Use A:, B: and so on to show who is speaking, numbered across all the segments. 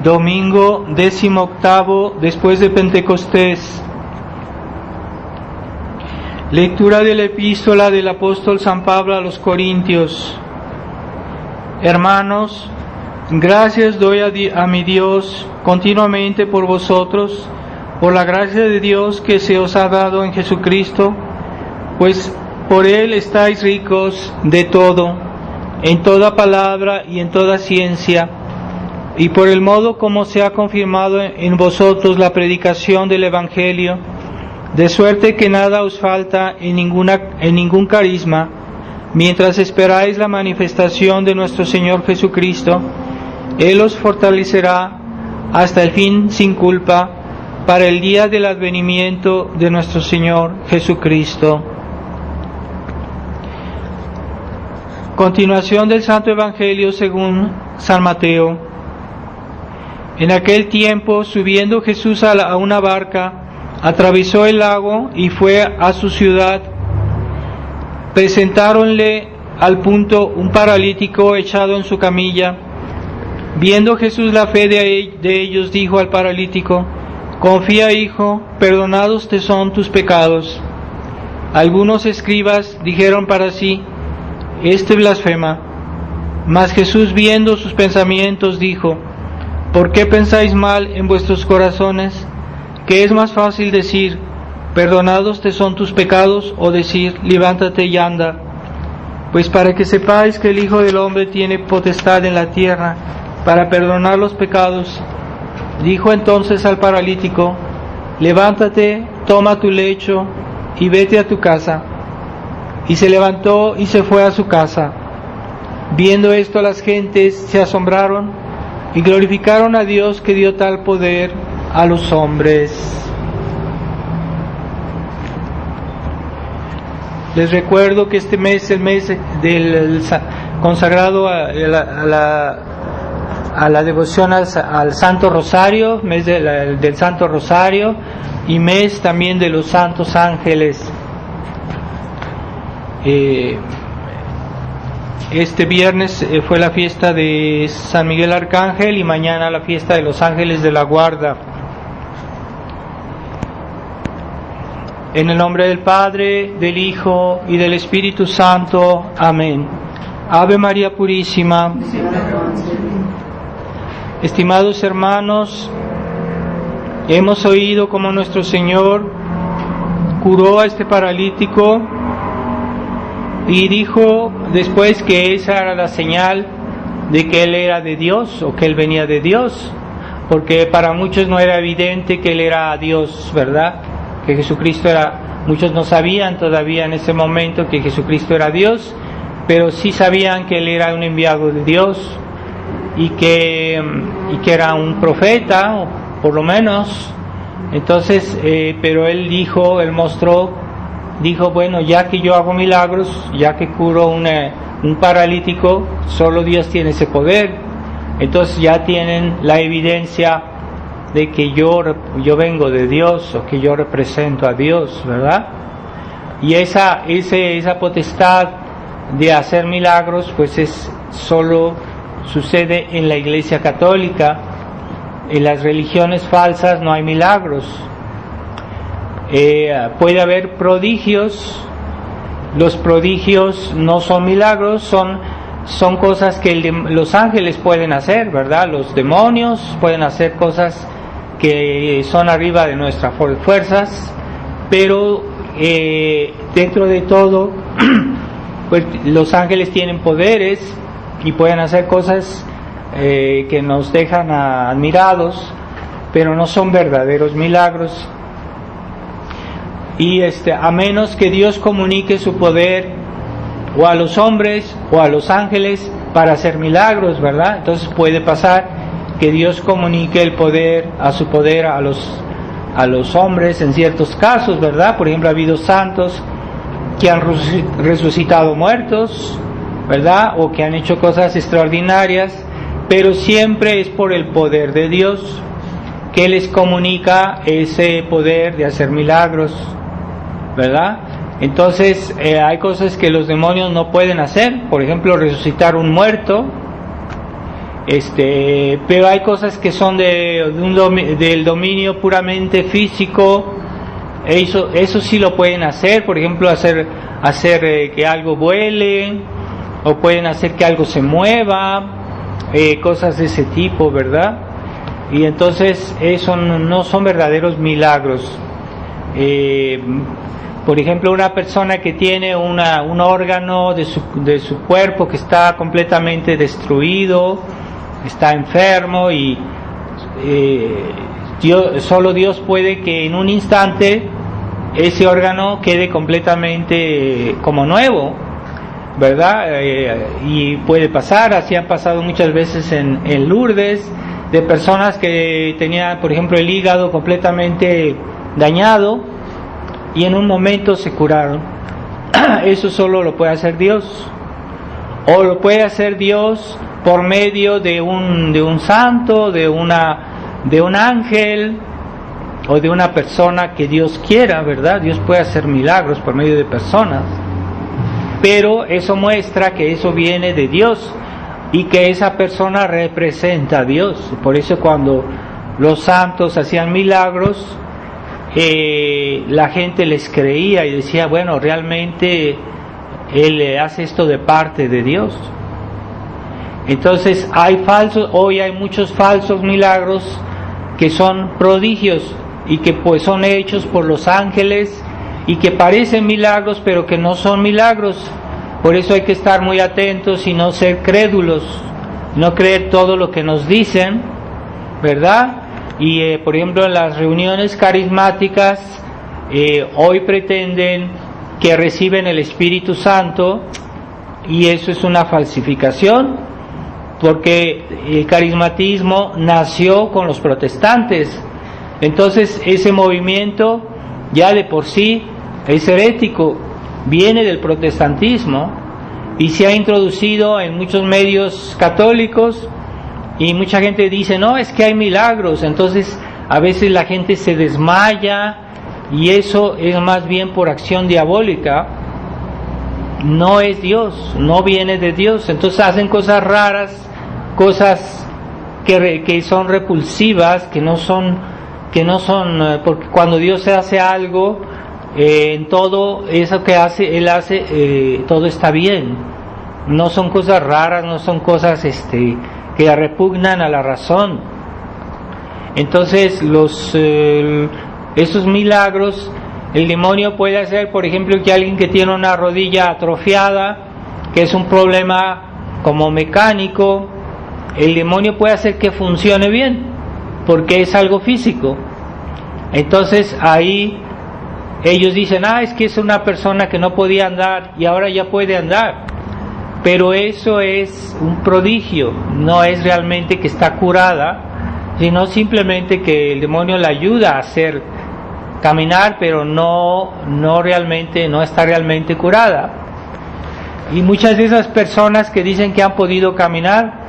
A: Domingo 18 después de Pentecostés. Lectura de la epístola del apóstol San Pablo a los Corintios. Hermanos, gracias doy a mi Dios continuamente por vosotros, por la gracia de Dios que se os ha dado en Jesucristo, pues por Él estáis ricos de todo, en toda palabra y en toda ciencia, y por el modo como se ha confirmado en vosotros la predicación del Evangelio, de suerte que nada os falta en ningún carisma, mientras esperáis la manifestación de nuestro Señor Jesucristo. Él os fortalecerá hasta el fin sin culpa, para el día del advenimiento de nuestro Señor Jesucristo. Continuación del Santo Evangelio según San Mateo. En aquel tiempo, subiendo Jesús a una barca, atravesó el lago y fue a su ciudad. Presentáronle al punto un paralítico echado en su camilla. Viendo Jesús la fe de ellos, dijo al paralítico: confía, hijo, perdonados te son tus pecados. Algunos escribas dijeron para sí: este blasfema. Mas Jesús, viendo sus pensamientos, dijo: ¿por qué pensáis mal en vuestros corazones? ¿Qué es más fácil decir: perdonados te son tus pecados, o decir: levántate y anda? Pues para que sepáis que el Hijo del Hombre tiene potestad en la tierra para perdonar los pecados. Dijo entonces al paralítico: levántate, toma tu lecho y vete a tu casa. Y se levantó y se fue a su casa. Viendo esto, las gentes se asombraron y glorificaron a Dios, que dio tal poder a los hombres. Les recuerdo que este mes es el mes del consagrado a la devoción al Santo Rosario, mes del Santo Rosario, y mes también de los Santos Ángeles. Este viernes fue la fiesta de San Miguel Arcángel y mañana la fiesta de los Ángeles de la Guarda. En el nombre del Padre, del Hijo y del Espíritu Santo. Amén. Ave María Purísima. Estimados hermanos, hemos oído cómo nuestro Señor curó a este paralítico y dijo después que esa era la señal de que Él era de Dios, o que Él venía de Dios, porque para muchos no era evidente que Él era Dios, ¿verdad? Que Jesucristo era, muchos no sabían todavía en ese momento que Jesucristo era Dios, pero sí sabían que Él era un enviado de Dios y que era un profeta, o por lo menos. Entonces, pero Él dijo, bueno, ya que yo hago milagros, ya que curo un paralítico, solo Dios tiene ese poder. Entonces ya tienen la evidencia de que yo vengo de Dios, o que yo represento a Dios, ¿verdad? Y esa potestad de hacer milagros, pues solo sucede en la Iglesia Católica. En las religiones falsas no hay milagros. Puede haber prodigios. Los prodigios no son milagros, son cosas que los ángeles pueden hacer, ¿verdad? Los demonios pueden hacer cosas que son arriba de nuestras fuerzas, pero dentro de todo, pues los ángeles tienen poderes y pueden hacer cosas que nos dejan admirados, pero no son verdaderos milagros. Y a menos que Dios comunique su poder o a los hombres o a los ángeles para hacer milagros, ¿verdad? Entonces puede pasar que Dios comunique el poder a los hombres en ciertos casos, ¿verdad? Por ejemplo, ha habido santos que han resucitado muertos, ¿verdad? O que han hecho cosas extraordinarias, pero siempre es por el poder de Dios que les comunica ese poder de hacer milagros, ¿verdad? Entonces hay cosas que los demonios no pueden hacer, por ejemplo resucitar un muerto, Pero hay cosas que son del dominio puramente físico. Eso sí lo pueden hacer, por ejemplo, hacer que algo vuele, o pueden hacer que algo se mueva, cosas de ese tipo, ¿verdad? Y entonces eso no son verdaderos milagros. Por ejemplo, una persona que tiene un órgano de su cuerpo que está completamente destruido, está enfermo, y solo Dios puede que en un instante ese órgano quede completamente como nuevo, ¿verdad? Y puede pasar, así han pasado muchas veces en Lourdes, de personas que tenían, por ejemplo, el hígado completamente dañado y en un momento se curaron. Eso solo lo puede hacer Dios, o lo puede hacer Dios por medio de un santo, de un ángel, o de una persona que Dios quiera, ¿verdad? Dios puede hacer milagros por medio de personas, pero eso muestra que eso viene de Dios y que esa persona representa a Dios. Por eso cuando los santos hacían milagros, la gente les creía y decía, bueno, realmente él hace esto de parte de Dios. Entonces hoy hay muchos falsos milagros que son prodigios y que pues son hechos por los ángeles y que parecen milagros pero que no son milagros. Por eso hay que estar muy atentos y no ser crédulos, no creer todo lo que nos dicen, ¿verdad? Y por ejemplo en las reuniones carismáticas hoy pretenden que reciben el Espíritu Santo, y eso es una falsificación, porque el carismatismo nació con los protestantes. Entonces ese movimiento ya de por sí es herético, viene del protestantismo y se ha introducido en muchos medios católicos, y mucha gente dice, no, es que hay milagros. Entonces a veces la gente se desmaya, y eso es más bien por acción diabólica, no es Dios, no viene de Dios. Entonces hacen cosas raras, cosas que son repulsivas, que no son, porque cuando Dios hace algo, en todo eso que hace, Él hace, todo está bien. No son cosas raras, no son cosas que repugnan a la razón. Entonces esos milagros, el demonio puede hacer, por ejemplo, que alguien que tiene una rodilla atrofiada, que es un problema como mecánico, el demonio puede hacer que funcione bien, porque es algo físico. Entonces ahí ellos dicen, es que es una persona que no podía andar y ahora ya puede andar, pero eso es un prodigio, no es realmente que está curada, sino simplemente que el demonio la ayuda a hacer caminar, pero no está realmente curada. Y muchas de esas personas que dicen que han podido caminar,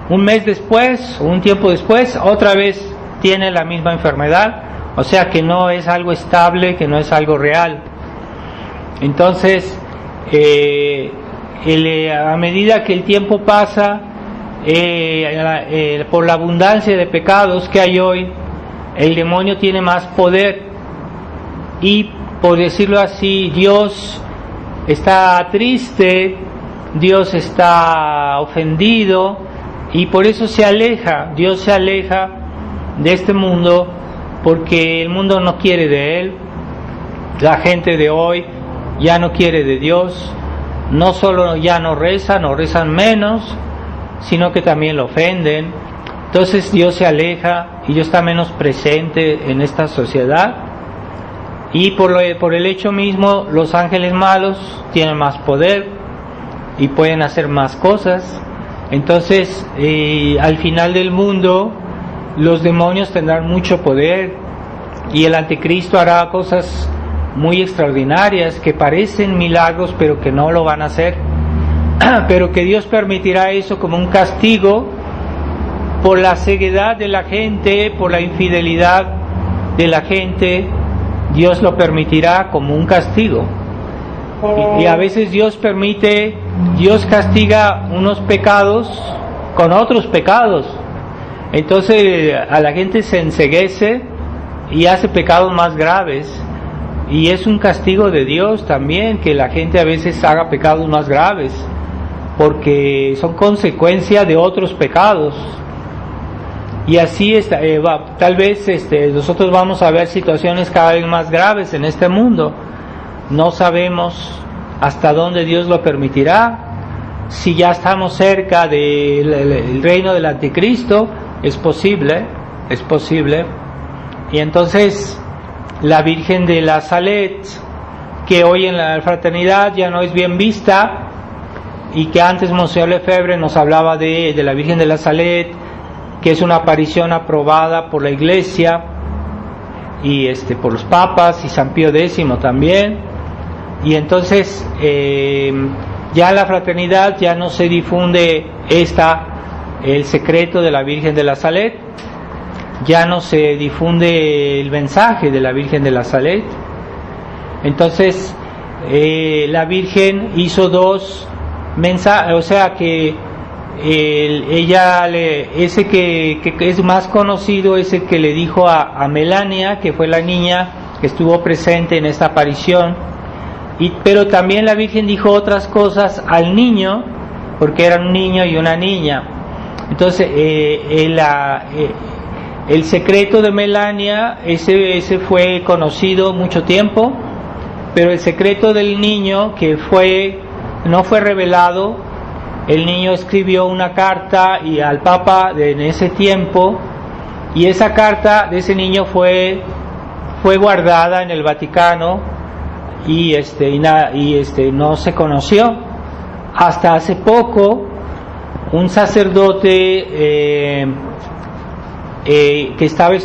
A: un mes después, o un tiempo después, otra vez tienen la misma enfermedad, o sea que no es algo estable, que no es algo real. Entonces, a medida que el tiempo pasa, por la abundancia de pecados que hay hoy, el demonio tiene más poder, y por decirlo así, Dios está triste, Dios está ofendido, y por eso Dios se aleja de este mundo, porque el mundo no quiere de Él. La gente de hoy ya no quiere de Dios, no solo ya no rezan menos, sino que también lo ofenden. Entonces Dios se aleja y Dios está menos presente en esta sociedad, y por el hecho mismo los ángeles malos tienen más poder y pueden hacer más cosas. Entonces al final del mundo los demonios tendrán mucho poder, y el anticristo hará cosas muy extraordinarias que parecen milagros pero que no lo van a hacer, pero que Dios permitirá eso como un castigo por la ceguedad de la gente, por la infidelidad de la gente. Dios lo permitirá como un castigo, y a veces Dios castiga unos pecados con otros pecados. Entonces a la gente se enceguece y hace pecados más graves, y es un castigo de Dios también que la gente a veces haga pecados más graves, porque son consecuencia de otros pecados. Y así está, tal vez nosotros vamos a ver situaciones cada vez más graves en este mundo. No sabemos hasta dónde Dios lo permitirá. Si ya estamos cerca del reino del anticristo, es posible. Y entonces la Virgen de la Salet, que hoy en la fraternidad ya no es bien vista, y que antes Monseñor Lefebvre nos hablaba de la Virgen de la Salet, que es una aparición aprobada por la Iglesia y por los papas y San Pío X también. Y entonces ya en la fraternidad ya no se difunde el secreto de la Virgen de la Salet, ya no se difunde el mensaje de la Virgen de la Salet. Entonces la Virgen hizo dos mensajes, o sea que ese que es más conocido es el que le dijo a Melania, que fue la niña que estuvo presente en esta aparición, pero también la Virgen dijo otras cosas al niño, porque eran un niño y una niña. Entonces el secreto de Melania, ese fue conocido mucho tiempo, pero el secreto del niño no fue revelado. El niño escribió una carta al Papa en ese tiempo, y esa carta de ese niño fue guardada en el Vaticano y no se conoció hasta hace poco. Un sacerdote que estaba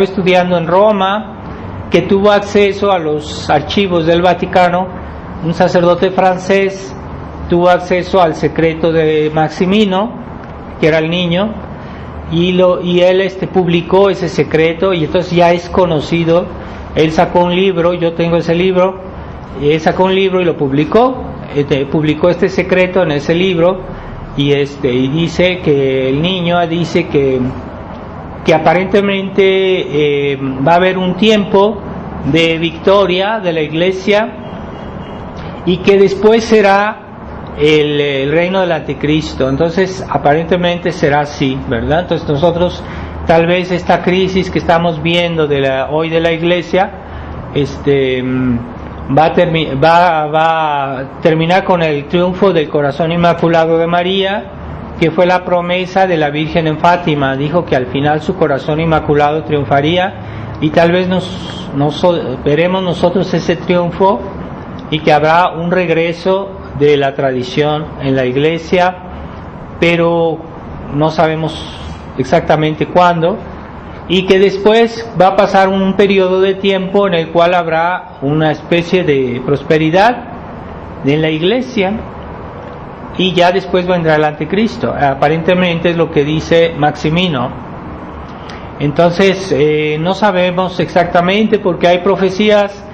A: estudiando en Roma, que tuvo acceso a los archivos del Vaticano, un sacerdote francés tuvo acceso al secreto de Maximino, que era el niño, y él publicó ese secreto, y entonces ya es conocido. Él sacó un libro, yo tengo ese libro, y él sacó un libro y lo publicó, publicó este secreto en ese libro, y dice que el niño dice que aparentemente va a haber un tiempo de victoria de la Iglesia, y que después será el reino del anticristo. Entonces aparentemente será así, ¿verdad? Entonces nosotros, tal vez esta crisis que estamos viendo hoy de la Iglesia va a terminar con el triunfo del corazón inmaculado de María, que fue la promesa de la Virgen en Fátima. Dijo que al final su corazón inmaculado triunfaría, y tal vez veremos nosotros ese triunfo, y que habrá un regreso de la tradición en la Iglesia, pero no sabemos exactamente cuándo, y que después va a pasar un periodo de tiempo en el cual habrá una especie de prosperidad en la Iglesia, y ya después vendrá el anticristo. Aparentemente es lo que dice Maximino. Entonces no sabemos exactamente, porque hay profecías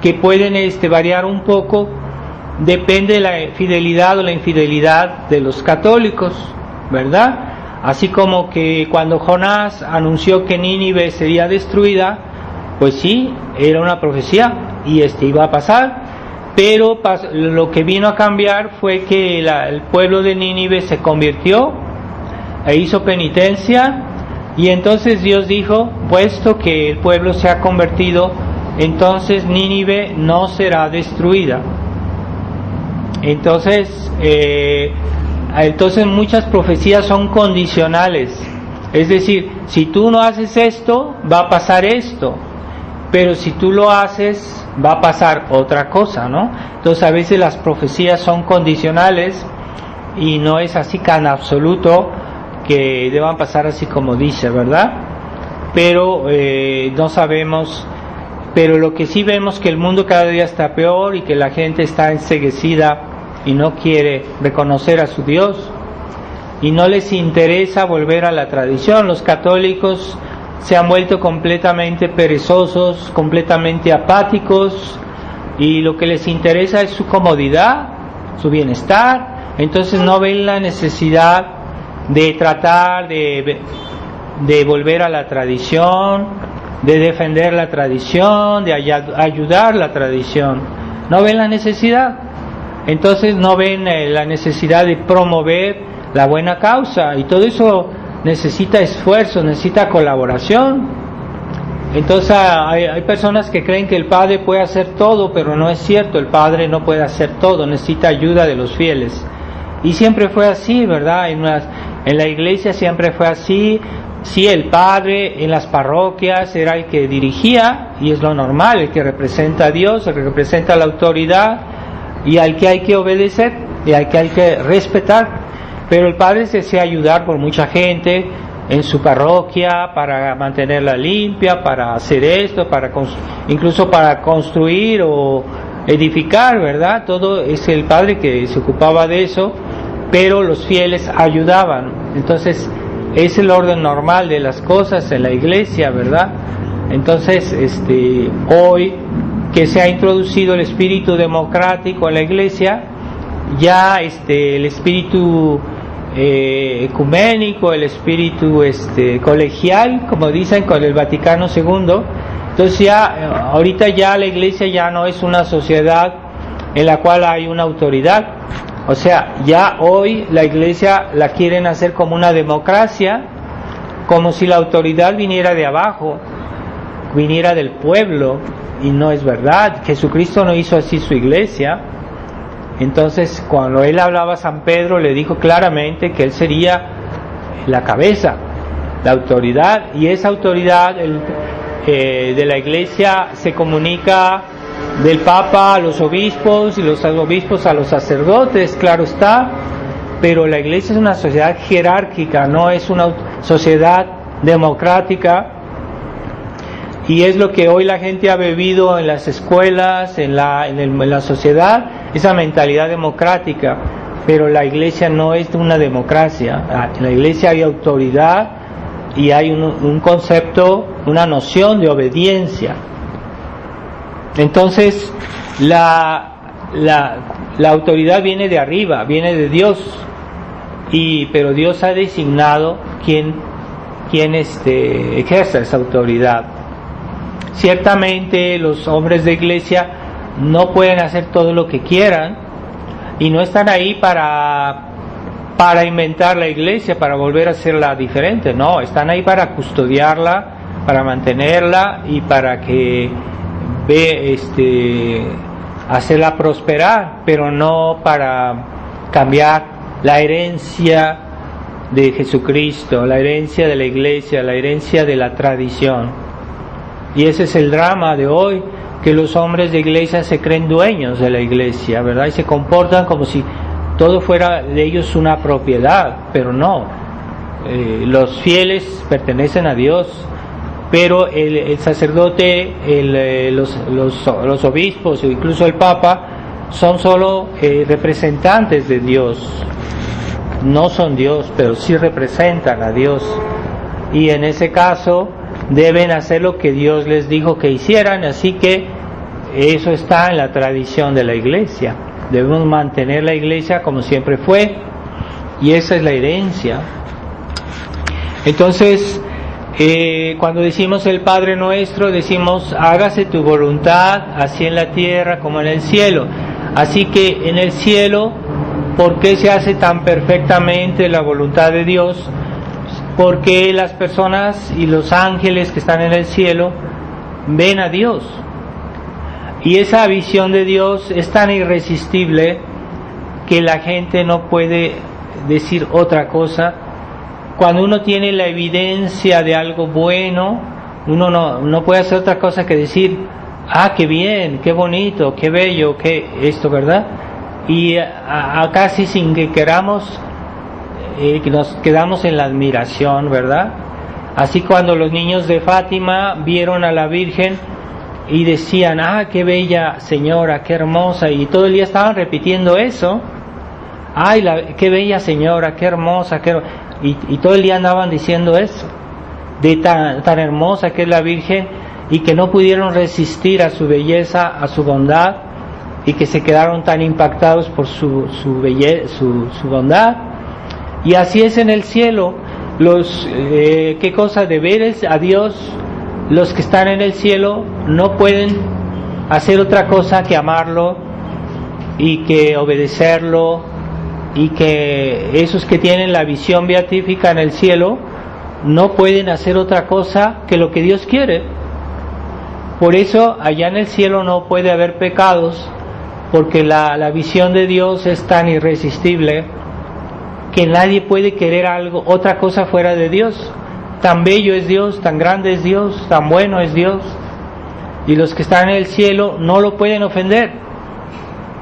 A: que pueden variar un poco, depende de la fidelidad o la infidelidad de los católicos, ¿verdad? Así como que cuando Jonás anunció que Nínive sería destruida, pues sí, era una profecía y iba a pasar, pero lo que vino a cambiar fue que el pueblo de Nínive se convirtió e hizo penitencia, y entonces Dios dijo, puesto que el pueblo se ha convertido, entonces Nínive no será destruida. Entonces muchas profecías son condicionales, es decir, si tú no haces esto, va a pasar esto, pero si tú lo haces, va a pasar otra cosa, ¿no? Entonces a veces las profecías son condicionales, y no es así tan absoluto que deban pasar así como dice, ¿verdad? Pero no sabemos. Pero lo que sí vemos, que el mundo cada día está peor, y que la gente está enceguecida y no quiere reconocer a su Dios, y no les interesa volver a la tradición. Los católicos se han vuelto completamente perezosos, completamente apáticos, y lo que les interesa es su comodidad, su bienestar. Entonces no ven la necesidad de tratar de volver a la tradición, de defender la tradición, de ayudar la tradición. No ven la necesidad. Entonces no ven la necesidad de promover la buena causa, y todo eso necesita esfuerzo, necesita colaboración. Entonces hay personas que creen que el Padre puede hacer todo, pero no es cierto. El Padre no puede hacer todo, necesita ayuda de los fieles. Y siempre fue así, ¿verdad? En la iglesia siempre fue así. Sí, el Padre en las parroquias era el que dirigía, y es lo normal, el que representa a Dios, el que representa la autoridad, y al que hay que obedecer, y al que hay que respetar. Pero el Padre se hacía ayudar por mucha gente en su parroquia para mantenerla limpia, para hacer esto, incluso para construir o edificar, ¿verdad? Todo es el Padre que se ocupaba de eso, pero los fieles ayudaban. Entonces es el orden normal de las cosas en la iglesia, ¿verdad? Entonces hoy que se ha introducido el espíritu democrático en la iglesia, ya el espíritu ecuménico, el espíritu colegial, como dicen, con el Vaticano II. Entonces ya ahorita ya la iglesia ya no es una sociedad en la cual hay una autoridad. O sea, ya hoy la iglesia la quieren hacer como una democracia, como si la autoridad viniera de abajo, viniera del pueblo, y no es verdad. Jesucristo no hizo así su iglesia. Entonces, cuando él hablaba a San Pedro, le dijo claramente que él sería la cabeza, la autoridad, y esa autoridad de la iglesia se comunica del Papa a los obispos, y los obispos a los sacerdotes, claro está, pero la iglesia es una sociedad jerárquica, no es una sociedad democrática, y es lo que hoy la gente ha bebido en las escuelas, en la sociedad, esa mentalidad democrática. Pero la iglesia no es una democracia. En la iglesia hay autoridad y hay un concepto, una noción de obediencia. Entonces la autoridad viene de arriba, viene de Dios, pero Dios ha designado quién ejerza esa autoridad. Ciertamente los hombres de iglesia no pueden hacer todo lo que quieran, y no están ahí para inventar la iglesia, para volver a hacerla diferente. No, están ahí para custodiarla, para mantenerla y para que hacerla prosperar, pero no para cambiar la herencia de Jesucristo, la herencia de la iglesia, la herencia de la tradición. Y ese es el drama de hoy, que los hombres de iglesia se creen dueños de la iglesia, ¿verdad? Y se comportan como si todo fuera de ellos una propiedad, pero no. Los fieles pertenecen a Dios, pero el sacerdote, los obispos o incluso el Papa son solo representantes de Dios. No son Dios, pero sí representan a Dios. Y en ese caso deben hacer lo que Dios les dijo que hicieran, así que eso está en la tradición de la iglesia. Debemos mantener la iglesia como siempre fue, y esa es la herencia. Entonces, cuando decimos el Padre Nuestro, decimos hágase tu voluntad, así en la tierra como en el cielo. Así que en el cielo, ¿por qué se hace tan perfectamente la voluntad de Dios? Porque las personas y los ángeles que están en el cielo ven a Dios, y esa visión de Dios es tan irresistible que la gente no puede decir otra cosa. Cuando uno tiene la evidencia de algo bueno, uno no puede hacer otra cosa que decir, ah, qué bien, qué bonito, qué bello, qué esto, ¿verdad? Y casi sin que queramos, nos quedamos en la admiración, ¿verdad? Así cuando los niños de Fátima vieron a la Virgen y decían, ah, qué bella señora, qué hermosa, y todo el día estaban repitiendo eso, ay, qué bella señora, qué hermosa, y todo el día andaban diciendo eso, de tan hermosa que es la Virgen, y que no pudieron resistir a su belleza, a su bondad, y que se quedaron tan impactados por su bondad.
B: Y así es en el cielo. ¿Qué cosa? De ver a Dios, los que están en el cielo no pueden hacer otra cosa que amarlo y que obedecerlo, y que esos que tienen la visión beatífica en el cielo no pueden hacer otra cosa que lo que Dios quiere. Por eso allá en el cielo no puede haber pecados, porque la visión de Dios es tan irresistible que nadie puede querer otra cosa fuera de Dios. Tan bello es Dios, tan grande es Dios, tan bueno es Dios, y los que están en el cielo no lo pueden ofender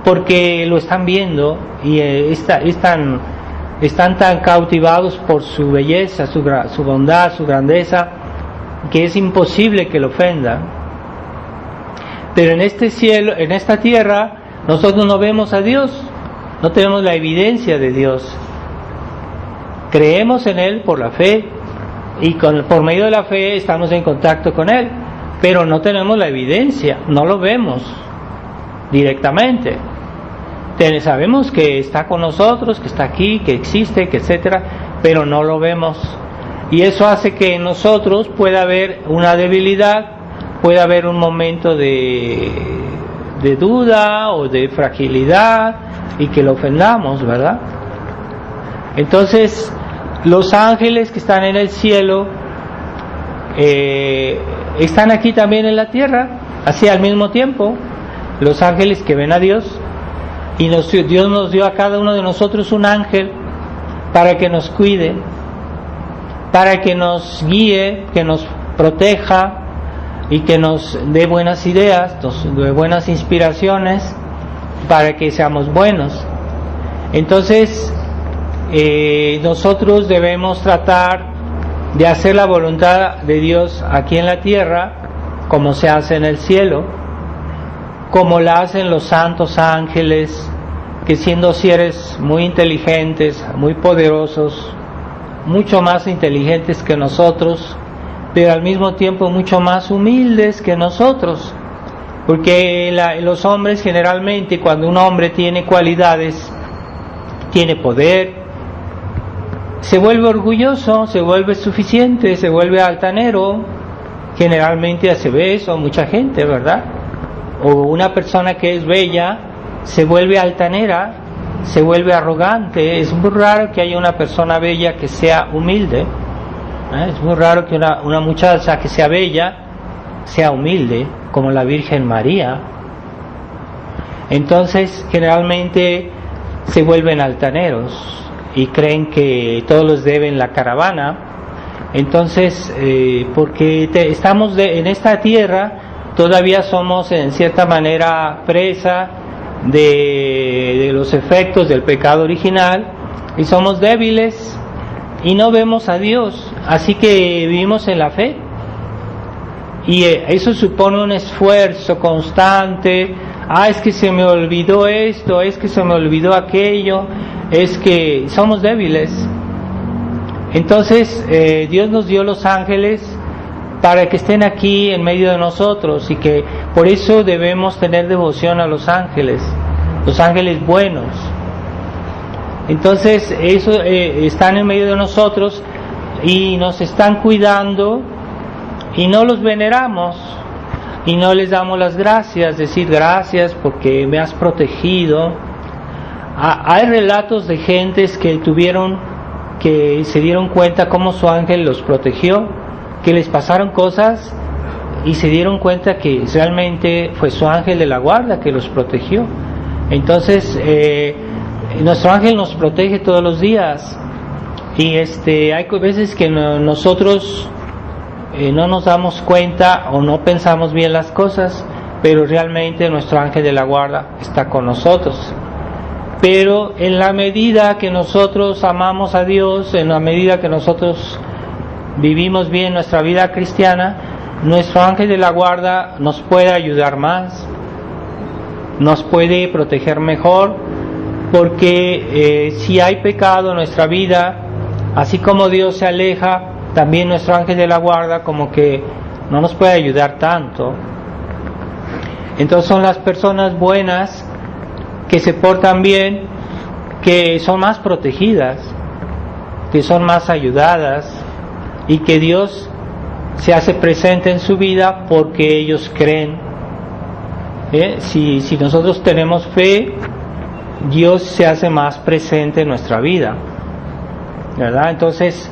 B: porque lo están viendo y están tan cautivados por su belleza, su bondad, su grandeza, que es imposible que lo ofendan. Pero en este cielo, en esta tierra, nosotros no vemos a Dios, no tenemos la evidencia de Dios. Creemos en Él por la fe, y por medio de la fe estamos en contacto con Él, pero no tenemos la evidencia, no lo vemos directamente. Sabemos que está con nosotros, que está aquí, que existe, que etcétera, pero no lo vemos. Y eso hace que en nosotros pueda haber una debilidad, pueda haber un momento de duda o de fragilidad y que lo ofendamos, ¿verdad? Entonces, los ángeles que están en el cielo están aquí también en la tierra, así al mismo tiempo. Los ángeles que ven a Dios, y Dios nos dio a cada uno de nosotros un ángel para que nos cuide, para que nos guíe, que nos proteja y que nos dé buenas ideas, nos dé buenas inspiraciones para que seamos buenos. Entonces, nosotros debemos tratar de hacer la voluntad de Dios aquí en la tierra, como se hace en el cielo, como la hacen los santos ángeles, que siendo seres muy inteligentes, muy poderosos, mucho más inteligentes que nosotros, pero al mismo tiempo mucho más humildes que nosotros, porque los hombres generalmente, cuando un hombre tiene cualidades, tiene poder, se vuelve orgulloso, se vuelve suficiente, se vuelve altanero. Generalmente se ve eso mucha gente, ¿verdad? O una persona que es bella se vuelve altanera, se vuelve arrogante. Es muy raro que haya una persona bella que sea humilde, es muy raro que una muchacha que sea bella sea humilde, como la Virgen María. Entonces generalmente se vuelven altaneros y creen que todos les deben la caravana. Entonces porque estamos en esta tierra, todavía somos en cierta manera presa de los efectos del pecado original, y somos débiles y no vemos a Dios, así que vivimos en la fe, y eso supone un esfuerzo constante. Es que se me olvidó esto, es que se me olvidó aquello, es que somos débiles. Entonces Dios nos dio los ángeles para que estén aquí en medio de nosotros, y que por eso debemos tener devoción a los ángeles buenos. Entonces eso están en medio de nosotros y nos están cuidando, y no los veneramos y no les damos las gracias, decir gracias porque me has protegido. Hay relatos de gentes que se dieron cuenta cómo su ángel los protegió, que les pasaron cosas y se dieron cuenta que realmente fue su ángel de la guarda que los protegió. Entonces nuestro ángel nos protege todos los días, y hay veces que nosotros no nos damos cuenta o no pensamos bien las cosas, pero realmente nuestro ángel de la guarda está con nosotros. Pero en la medida que nosotros amamos a Dios, en la medida que nosotros vivimos bien nuestra vida cristiana, nuestro ángel de la guarda nos puede ayudar más, nos puede proteger mejor, porque si hay pecado en nuestra vida, así como Dios se aleja, también nuestro ángel de la guarda como que no nos puede ayudar tanto. Entonces son las personas buenas, que se portan bien, que son más protegidas. que son más ayudadas y que Dios se hace presente en su vida porque ellos creen. Si nosotros tenemos fe, Dios se hace más presente en nuestra vida, ¿verdad? Entonces,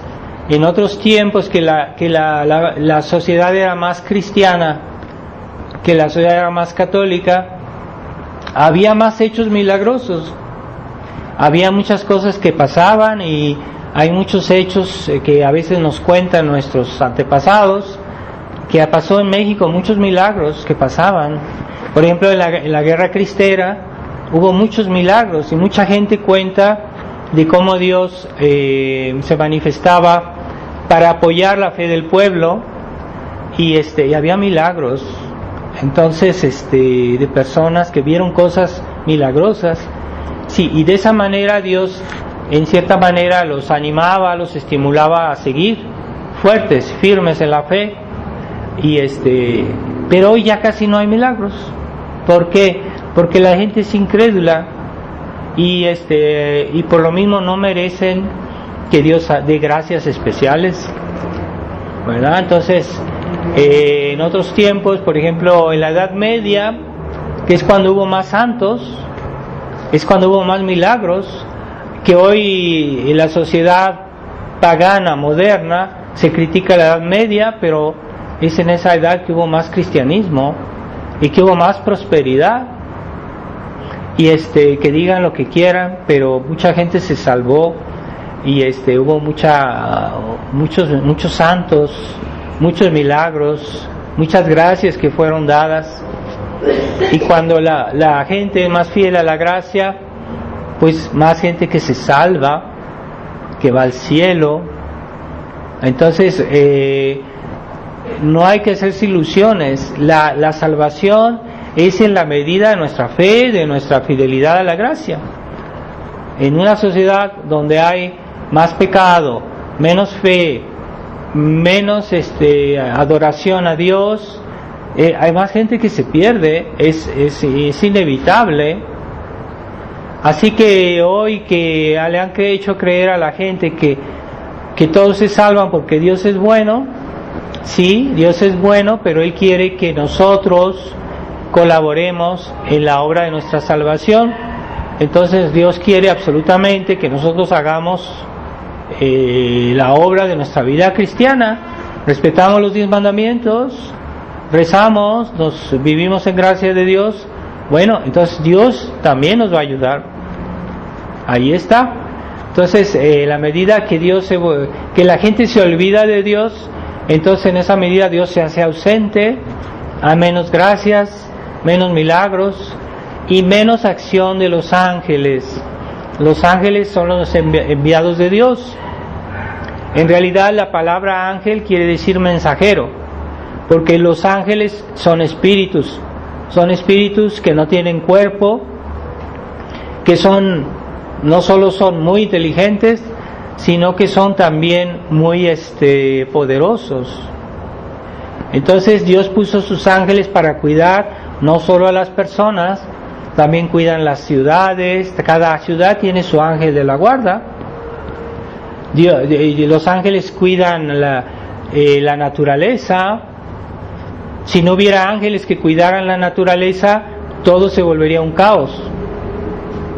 B: en otros tiempos que la sociedad era más cristiana, que la sociedad era más católica, había más hechos milagrosos, había muchas cosas que pasaban y hay muchos hechos que a veces nos cuentan nuestros antepasados, que pasó en México, muchos milagros que pasaban. Por ejemplo, en la guerra cristera hubo muchos milagros y mucha gente cuenta de cómo Dios se manifestaba para apoyar la fe del pueblo y había milagros. Entonces, de personas que vieron cosas milagrosas, sí, y de esa manera Dios, en cierta manera, los animaba, los estimulaba a seguir fuertes, firmes en la fe, pero hoy ya casi no hay milagros. ¿Por qué? Porque la gente es incrédula y por lo mismo no merecen que Dios dé gracias especiales, ¿verdad? Entonces, en otros tiempos, por ejemplo, en la Edad Media, que es cuando hubo más santos, es cuando hubo más milagros, que hoy en la sociedad pagana, moderna, se critica la Edad Media, pero es en esa edad que hubo más cristianismo y que hubo más prosperidad. Y que digan lo que quieran, pero mucha gente se salvó y hubo muchos santos, muchos milagros, muchas gracias que fueron dadas. Y cuando la gente es más fiel a la gracia, pues más gente que se salva, que va al cielo. Entonces, no hay que hacerse ilusiones. La salvación es en la medida de nuestra fe, de nuestra fidelidad a la gracia. En una sociedad donde hay más pecado, menos fe, menos adoración a Dios, hay más gente que se pierde, es inevitable. Así que hoy que le han hecho creer a la gente que todos se salvan porque Dios es bueno, sí, Dios es bueno, pero Él quiere que nosotros colaboremos en la obra de nuestra salvación. Entonces Dios quiere absolutamente que nosotros hagamos la obra de nuestra vida cristiana, respetamos los 10 mandamientos, rezamos, vivimos en gracia de Dios. Bueno, entonces Dios también nos va a ayudar. Ahí está. Entonces, la medida que la gente se olvida de Dios, entonces en esa medida Dios se hace ausente, hay menos gracias, menos milagros y menos acción de los ángeles. Los ángeles son los enviados de Dios. En realidad la palabra ángel quiere decir mensajero, porque los ángeles son espíritus que no tienen cuerpo, que no solo son muy inteligentes, sino que son también muy poderosos. Entonces Dios puso sus ángeles para cuidar no solo a las personas, también cuidan las ciudades. Cada ciudad tiene su ángel de la guarda. Los ángeles cuidan la naturaleza. Si no hubiera ángeles que cuidaran la naturaleza, todo se volvería un caos,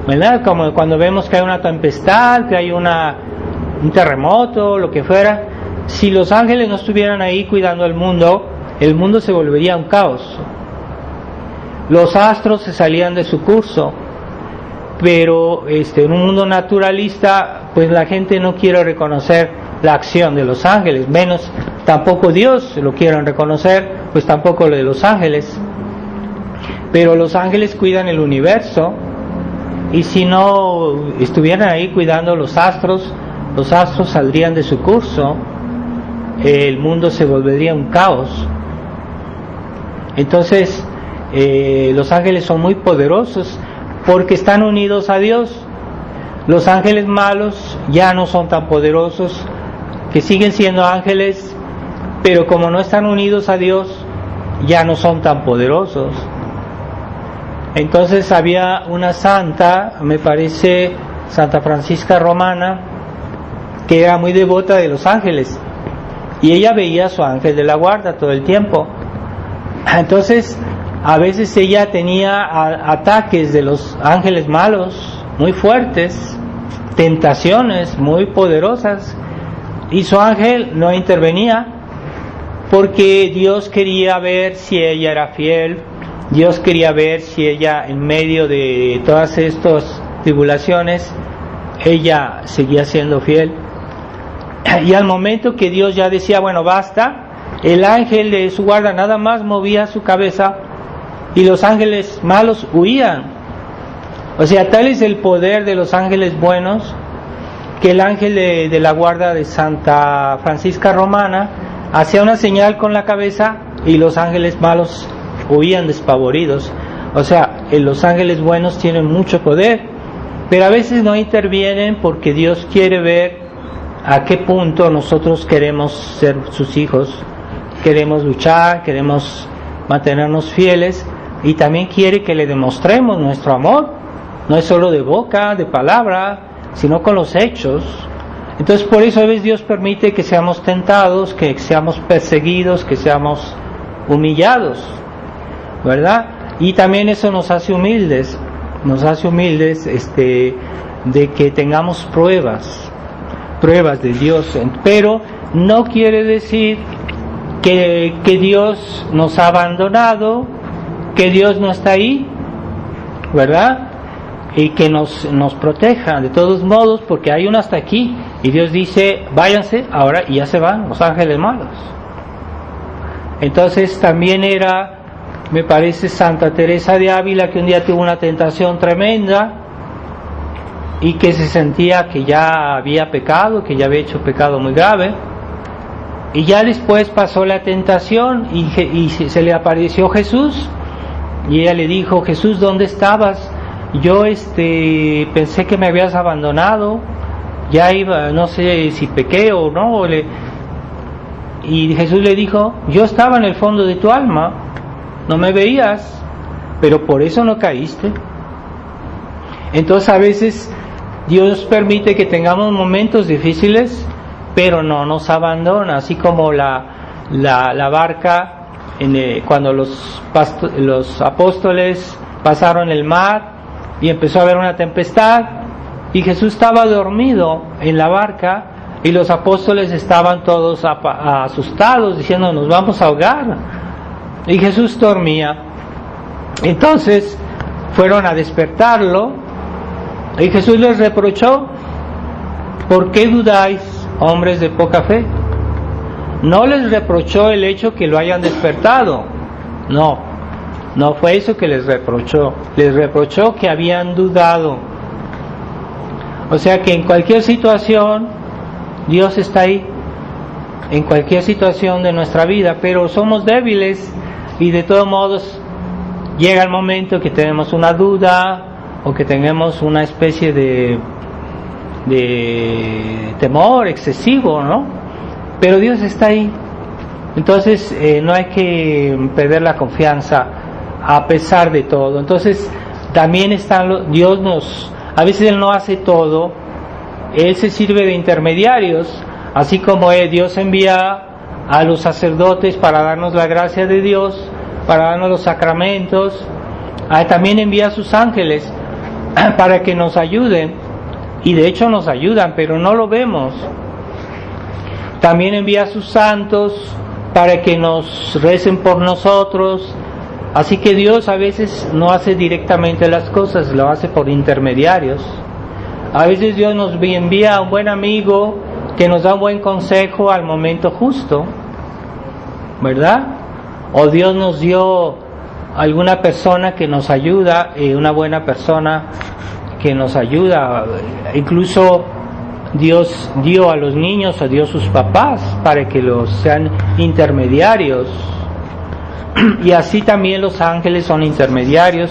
B: ¿verdad? Como cuando vemos que hay una tempestad, que hay un terremoto, lo que fuera. Si los ángeles no estuvieran ahí cuidando el mundo se volvería un caos. Los astros se salían de su curso, pero en un mundo naturalista, pues la gente no quiere reconocer la acción de los ángeles, menos tampoco Dios lo quieren reconocer, pues tampoco lo de los ángeles. Pero los ángeles cuidan el universo, y si no estuvieran ahí cuidando los astros saldrían de su curso, el mundo se volvería un caos. Entonces, los ángeles son muy poderosos porque están unidos a Dios. Los ángeles malos ya no son tan poderosos, que siguen siendo ángeles, pero como no están unidos a Dios, ya no son tan poderosos. Entonces había una santa, me parece Santa Francisca Romana, que era muy devota de los ángeles, y ella veía a su ángel de la guarda todo el tiempo. Entonces, a veces ella tenía ataques de los ángeles malos muy fuertes, tentaciones muy poderosas, y su ángel no intervenía, porque Dios quería ver si ella era fiel. Dios quería ver si ella, en medio de todas estas tribulaciones, ella seguía siendo fiel. Y al momento que Dios ya decía, bueno, basta, el ángel de su guarda nada más movía su cabeza y los ángeles malos huían. O sea, tal es el poder de los ángeles buenos, que el ángel de la guarda de Santa Francisca Romana hacía una señal con la cabeza y los ángeles malos huían despavoridos. O sea, los ángeles buenos tienen mucho poder, pero a veces no intervienen porque Dios quiere ver a qué punto nosotros queremos ser sus hijos, queremos luchar, queremos mantenernos fieles, y también quiere que le demostremos nuestro amor. No es solo de boca, de palabra, sino con los hechos. Entonces, por eso a veces Dios permite que seamos tentados, que seamos perseguidos, que seamos humillados, ¿verdad? Y también eso nos hace humildes de que tengamos pruebas de Dios, pero no quiere decir que Dios nos ha abandonado, que Dios no está ahí, ¿verdad? Y que nos proteja de todos modos, porque hay uno hasta aquí, y Dios dice, váyanse ahora, y ya se van los ángeles malos. Entonces también era, me parece, Santa Teresa de Ávila, que un día tuvo una tentación tremenda y que se sentía que ya había pecado, que ya había hecho pecado muy grave, y ya después pasó la tentación y se le apareció Jesús, y ella le dijo, Jesús, ¿dónde estabas? Yo pensé que me habías abandonado, ya iba, no sé si pequé o no, y Jesús le dijo, yo estaba en el fondo de tu alma, no me veías, pero por eso no caíste. Entonces a veces Dios permite que tengamos momentos difíciles, pero no nos abandona, así como la barca cuando los apóstoles pasaron el mar y empezó a haber una tempestad y Jesús estaba dormido en la barca y los apóstoles estaban todos asustados diciendo, nos vamos a ahogar, y Jesús dormía. Entonces fueron a despertarlo y Jesús les reprochó, ¿por qué dudáis, hombres de poca fe? No les reprochó el hecho que lo hayan despertado, no fue eso que les reprochó que habían dudado. O sea que en cualquier situación Dios está ahí, en cualquier situación de nuestra vida, pero somos débiles y de todos modos llega el momento que tenemos una duda o que tenemos una especie de temor excesivo, ¿no? Pero Dios está ahí. Entonces no hay que perder la confianza a pesar de todo. Entonces también a veces Él no hace todo, Él se sirve de intermediarios, así como Dios envía a los sacerdotes para darnos la gracia de Dios, para darnos los sacramentos, también envía a sus ángeles para que nos ayuden, y de hecho nos ayudan, pero no lo vemos. También envía a sus santos para que nos recen por nosotros. Así que Dios a veces no hace directamente las cosas, lo hace por intermediarios. A veces Dios nos envía a un buen amigo que nos da un buen consejo al momento justo, ¿verdad? O Dios nos dio alguna persona que nos ayuda, una buena persona que nos ayuda. Incluso Dios dio a los niños, dio a sus papás para que los sean intermediarios. Y así también los ángeles son intermediarios,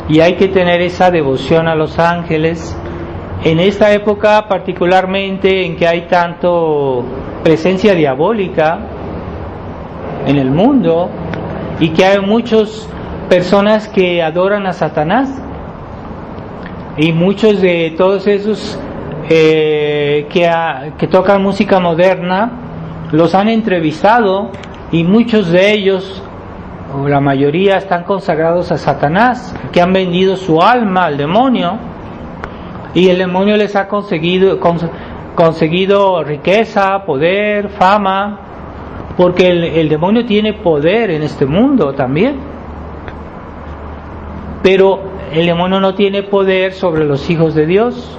B: y hay que tener esa devoción a los ángeles. En esta época particularmente en que hay tanto presencia diabólica en el mundo y que hay muchas personas que adoran a Satanás, y muchos de todos esos que tocan música moderna, los han entrevistado y muchos de ellos, o la mayoría, están consagrados a Satanás, que han vendido su alma al demonio, y el demonio les ha conseguido riqueza, poder, fama, porque el demonio tiene poder en este mundo también. Pero el demonio no tiene poder sobre los hijos de Dios,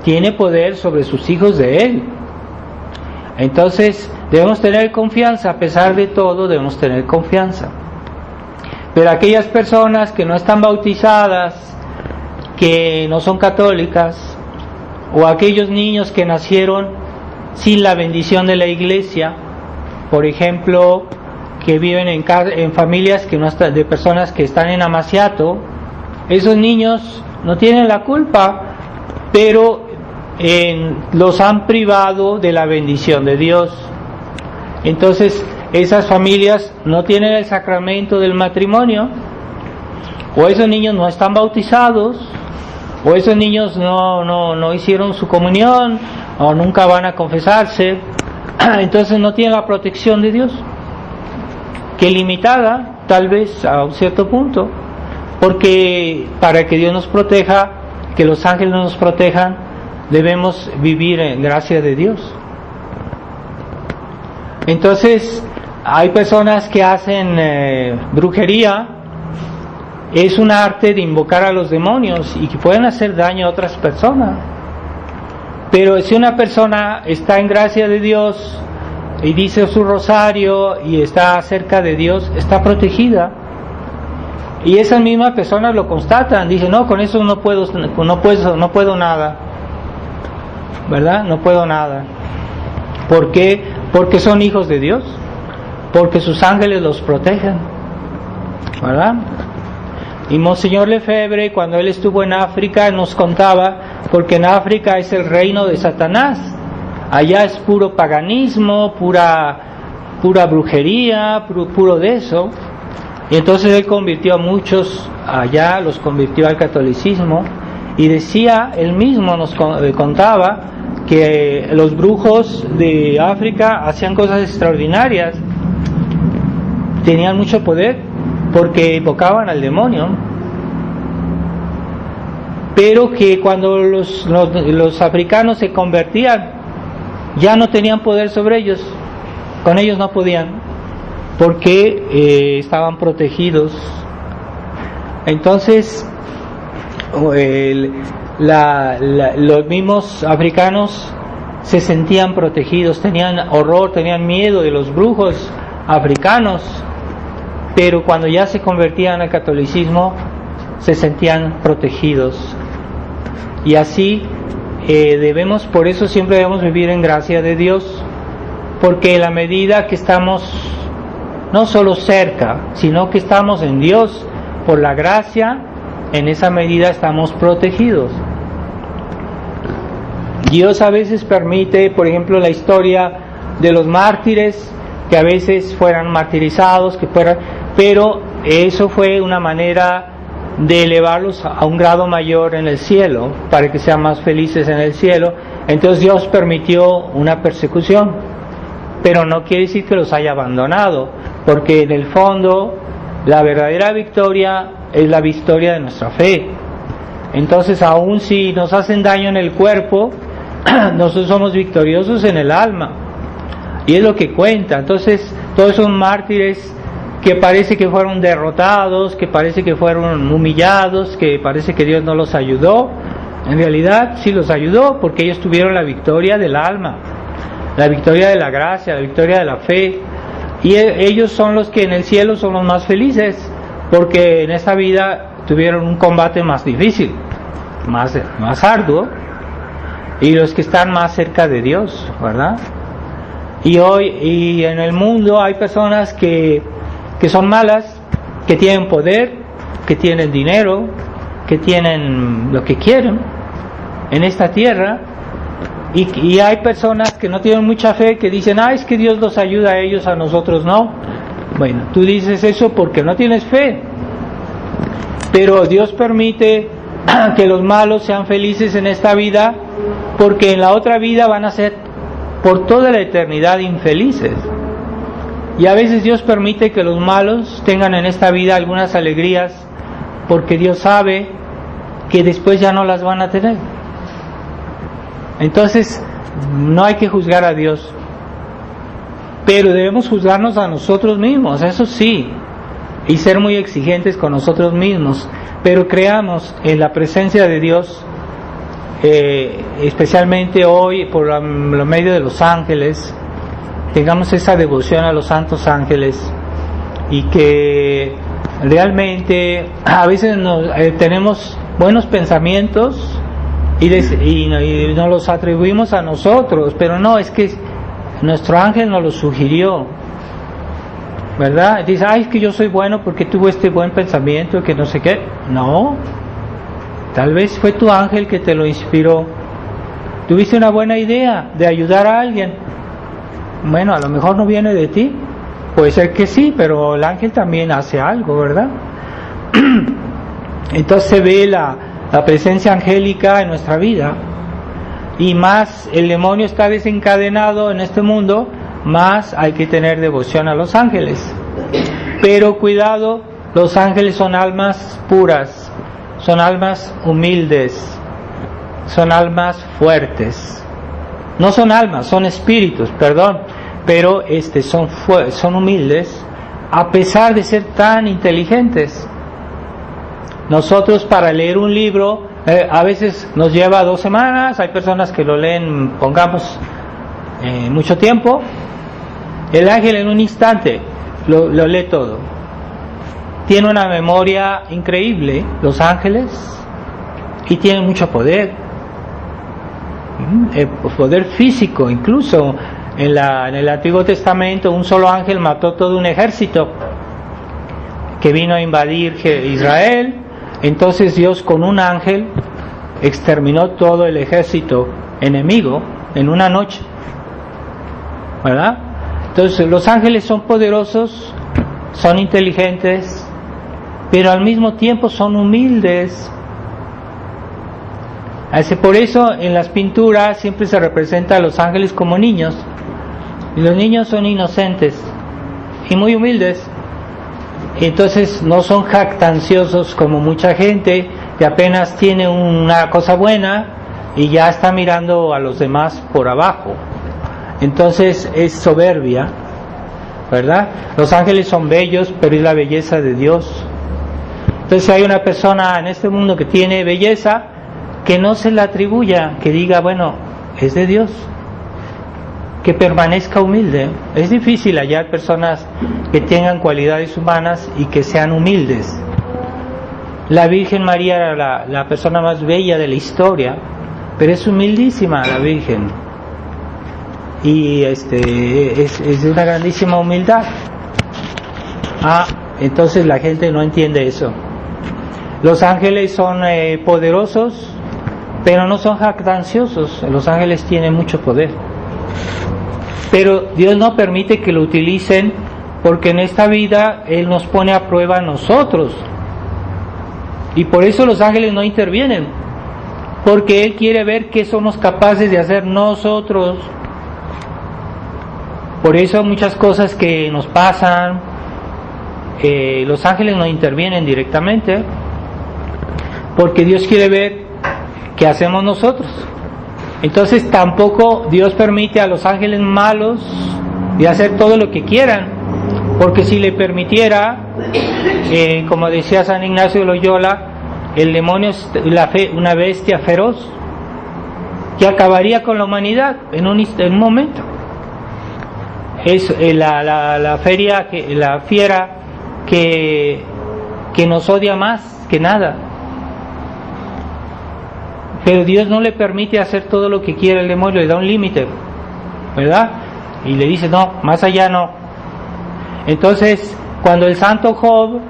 B: tiene poder sobre sus hijos de Él. Entonces debemos tener confianza, a pesar de todo debemos tener confianza. Pero aquellas personas que no están bautizadas, que no son católicas, o aquellos niños que nacieron sin la bendición de la iglesia, por ejemplo, que viven en familias que no están, de personas que están en amaciato, esos niños no tienen la culpa, pero los han privado de la bendición de Dios. Entonces esas familias no tienen el sacramento del matrimonio, o esos niños no están bautizados, o esos niños no hicieron su comunión, o nunca van a confesarse. Entonces no tienen la protección de Dios, que limitada tal vez a un cierto punto, porque para que Dios nos proteja, que los ángeles nos protejan, debemos vivir en gracia de Dios. Entonces hay personas que hacen brujería. Es un arte de invocar a los demonios y que pueden hacer daño a otras personas. Pero si una persona está en gracia de Dios y dice su rosario y está cerca de Dios, está protegida. Y esas mismas personas lo constatan, dicen, no, con eso no puedo nada, ¿verdad? No puedo nada. ¿Por qué? Porque son hijos de Dios, porque sus ángeles los protegen, ¿verdad? Y Monseñor Lefebvre, cuando él estuvo en África, nos contaba, porque en África es el reino de Satanás, allá es puro paganismo, pura brujería, puro de eso. Y entonces él convirtió a muchos allá, los convirtió al catolicismo, y decía, él mismo nos contaba, que los brujos de África hacían cosas extraordinarias, tenían mucho poder, porque invocaban al demonio, pero que cuando los africanos se convertían, ya no tenían poder sobre ellos, con ellos no podían, porque estaban protegidos. Entonces los mismos africanos se sentían protegidos, tenían horror, tenían miedo de los brujos africanos, pero cuando ya se convertían al catolicismo se sentían protegidos. Y así por eso siempre debemos vivir en gracia de Dios, porque en la medida que estamos no solo cerca, sino que estamos en Dios por la gracia, en esa medida estamos protegidos. Dios a veces permite, por ejemplo, la historia de los mártires, que a veces fueran martirizados, pero eso fue una manera de elevarlos a un grado mayor en el cielo, para que sean más felices en el cielo. Entonces Dios permitió una persecución, pero no quiere decir que los haya abandonado, porque en el fondo la verdadera victoria es la victoria de nuestra fe. Entonces, aun si nos hacen daño en el cuerpo, nosotros somos victoriosos en el alma, y es lo que cuenta. Entonces, todos esos mártires que parece que fueron derrotados, que parece que fueron humillados, que parece que Dios no los ayudó, en realidad sí los ayudó, porque ellos tuvieron la victoria del alma, la victoria de la gracia, la victoria de la fe, y ellos son los que en el cielo son los más felices, porque en esta vida tuvieron un combate más difícil, más arduo, y los que están más cerca de Dios, ¿verdad? Y en el mundo hay personas que son malas, que tienen poder, que tienen dinero, que tienen lo que quieren en esta tierra, y hay personas que no tienen mucha fe, que dicen, es que Dios los ayuda a ellos, a nosotros no. Bueno, tú dices eso porque no tienes fe, pero Dios permite que los malos sean felices en esta vida, porque en la otra vida van a ser por toda la eternidad infelices. Y a veces Dios permite que los malos tengan en esta vida algunas alegrías, porque Dios sabe que después ya no las van a tener. Entonces, no hay que juzgar a Dios, pero debemos juzgarnos a nosotros mismos, eso sí, y ser muy exigentes con nosotros mismos, pero creamos en la presencia de Dios, especialmente hoy por lo medio de los ángeles. Tengamos esa devoción a los santos ángeles, y que realmente a veces tenemos buenos pensamientos y nos los atribuimos a nosotros, pero no, es que nuestro ángel nos lo sugirió, ¿verdad? Dice, ay, es que yo soy bueno porque tuve este buen pensamiento, que no sé qué. No, tal vez fue tu ángel que te lo inspiró. Tuviste una buena idea de ayudar a alguien. Bueno, a lo mejor no viene de ti, puede ser que sí, pero el ángel también hace algo, ¿verdad? Entonces se ve la presencia angélica en nuestra vida, y más el demonio está desencadenado en este mundo, más hay que tener devoción a los ángeles. Pero cuidado, los ángeles son almas puras, son almas humildes, son almas fuertes. No son almas, son espíritus, perdón, pero son humildes, a pesar de ser tan inteligentes. Nosotros, para leer un libro, a veces nos lleva 2 semanas, hay personas que lo leen, pongamos, mucho tiempo. El ángel en un instante lo lee todo. Tiene una memoria increíble, los ángeles, y tienen mucho poder. Poder físico, incluso en el Antiguo Testamento un solo ángel mató todo un ejército que vino a invadir Israel. Entonces Dios con un ángel exterminó todo el ejército enemigo en una noche, ¿verdad? Entonces los ángeles son poderosos, son inteligentes, pero al mismo tiempo son humildes. Por eso en las pinturas siempre se representa a los ángeles como niños, y los niños son inocentes y muy humildes. Entonces no son jactanciosos como mucha gente que apenas tiene una cosa buena y ya está mirando a los demás por abajo. Entonces es soberbia, ¿verdad? Los ángeles son bellos, pero es la belleza de Dios. Entonces si hay una persona en este mundo que tiene belleza, que no se la atribuya, que diga, bueno, es de Dios, que permanezca humilde. Es difícil hallar personas que tengan cualidades humanas y que sean humildes. La Virgen María era la persona más bella de la historia, pero es humildísima la Virgen, y es de una grandísima humildad. Entonces la gente no entiende eso. Los ángeles son poderosos, pero no son jactanciosos. Los ángeles tienen mucho poder, pero Dios no permite que lo utilicen, porque en esta vida Él nos pone a prueba a nosotros, y por eso los ángeles no intervienen, porque Él quiere ver qué somos capaces de hacer nosotros. Por eso muchas cosas que nos pasan, los ángeles no intervienen directamente, porque Dios quiere ver qué hacemos nosotros. Entonces tampoco Dios permite a los ángeles malos de hacer todo lo que quieran, porque si le permitiera, como decía San Ignacio de Loyola, el demonio es una bestia feroz que acabaría con la humanidad en un momento. Es la fiera que nos odia más que nada. Pero Dios no le permite hacer todo lo que quiere el demonio, le da un límite, ¿verdad? Y le dice, no, más allá no. Entonces, cuando el santo Job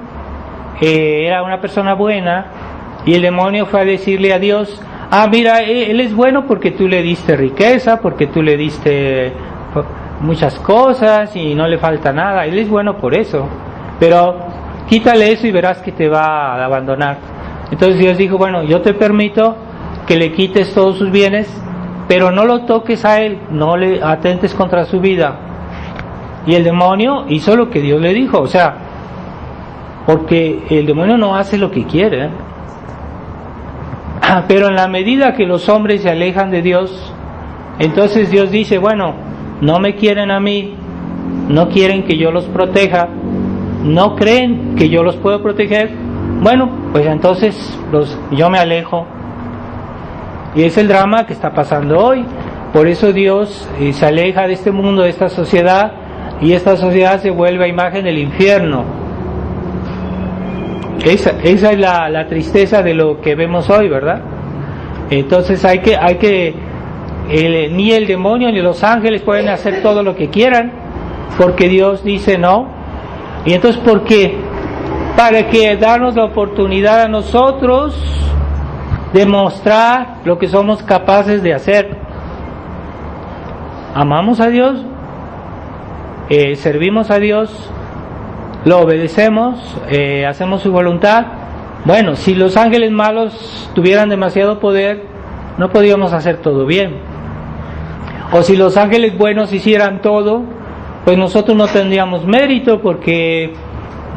B: era una persona buena, y el demonio fue a decirle a Dios, mira, él es bueno porque tú le diste riqueza, porque tú le diste muchas cosas y no le falta nada, él es bueno por eso, pero quítale eso y verás que te va a abandonar. Entonces Dios dijo, bueno, yo te permito que le quites todos sus bienes, pero no lo toques a él, no le atentes contra su vida. Y el demonio hizo lo que Dios le dijo, o sea, porque el demonio no hace lo que quiere, pero en la medida que los hombres se alejan de Dios, entonces Dios dice, bueno, no me quieren a mí, no quieren que yo los proteja, no creen que yo los puedo proteger, bueno, pues entonces yo me alejo. Y es el drama que está pasando hoy. Por eso Dios se aleja de este mundo, de esta sociedad, y esta sociedad se vuelve a imagen del infierno. Esa es la tristeza de lo que vemos hoy, ¿verdad? Entonces ni el demonio ni los ángeles pueden hacer todo lo que quieran, porque Dios dice no. Y entonces, ¿por qué? Para que darnos la oportunidad a nosotros de mostrar lo que somos capaces de hacer. Amamos a Dios, servimos a Dios, lo obedecemos, hacemos su voluntad. Bueno, si los ángeles malos tuvieran demasiado poder, no podíamos hacer todo bien. O si los ángeles buenos hicieran todo, pues nosotros no tendríamos mérito, porque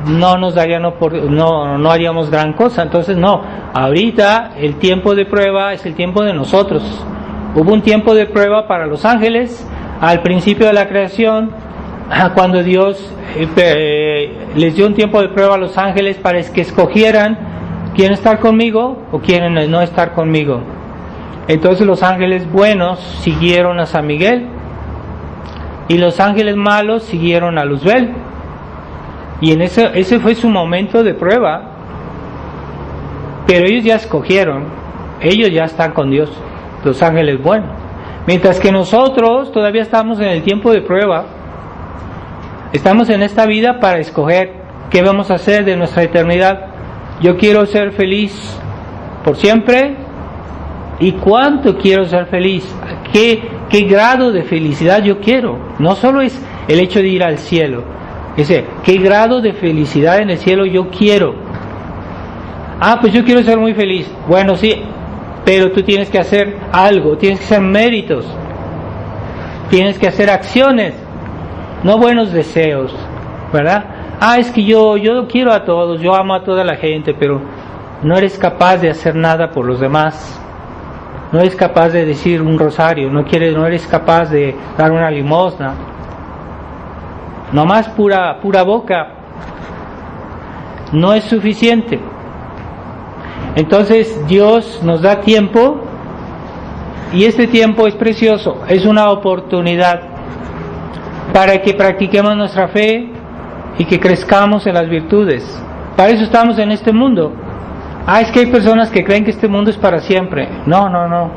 B: no nos darían no haríamos gran cosa. Entonces no, ahorita el tiempo de prueba es el tiempo de nosotros. Hubo un tiempo de prueba para los ángeles al principio de la creación, cuando Dios les dio un tiempo de prueba a los ángeles para que escogieran quién estar conmigo o quién no estar conmigo. Entonces los ángeles buenos siguieron a San Miguel y los ángeles malos siguieron a Luzbel. Y en ese fue su momento de prueba. Pero ellos ya escogieron, ellos ya están con Dios, los ángeles buenos. Mientras que nosotros todavía estamos en el tiempo de prueba. Estamos en esta vida para escoger qué vamos a hacer de nuestra eternidad. Yo quiero ser feliz por siempre. ¿Y cuánto quiero ser feliz? ¿Qué grado de felicidad yo quiero? No solo es el hecho de ir al cielo. ¿Qué grado de felicidad en el cielo yo quiero? Pues yo quiero ser muy feliz. Bueno, sí, pero tú tienes que hacer algo, tienes que hacer méritos, tienes que hacer acciones, no buenos deseos, ¿verdad? Es que yo quiero a todos, yo amo a toda la gente, pero no eres capaz de hacer nada por los demás. No eres capaz de decir un rosario, no eres capaz de dar una limosna. Nomás pura boca no es suficiente. Entonces Dios nos da tiempo, y este tiempo es precioso, es una oportunidad para que practiquemos nuestra fe y que crezcamos en las virtudes. Para eso estamos en este mundo. Es que hay personas que creen que este mundo es para siempre. No.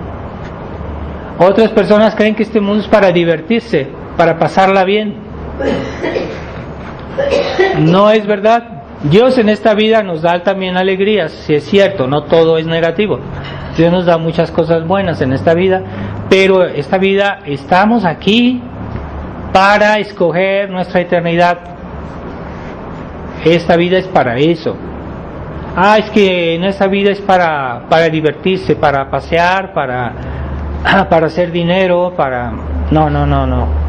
B: Otras personas creen que este mundo es para divertirse, para pasarla bien. No es verdad. Dios en esta vida nos da también alegrías, si es cierto, no todo es negativo. Dios nos da muchas cosas buenas en esta vida, pero esta vida estamos aquí para escoger nuestra eternidad. Esta vida es para eso. Es que en esta vida es para divertirse, para pasear, para hacer dinero, No.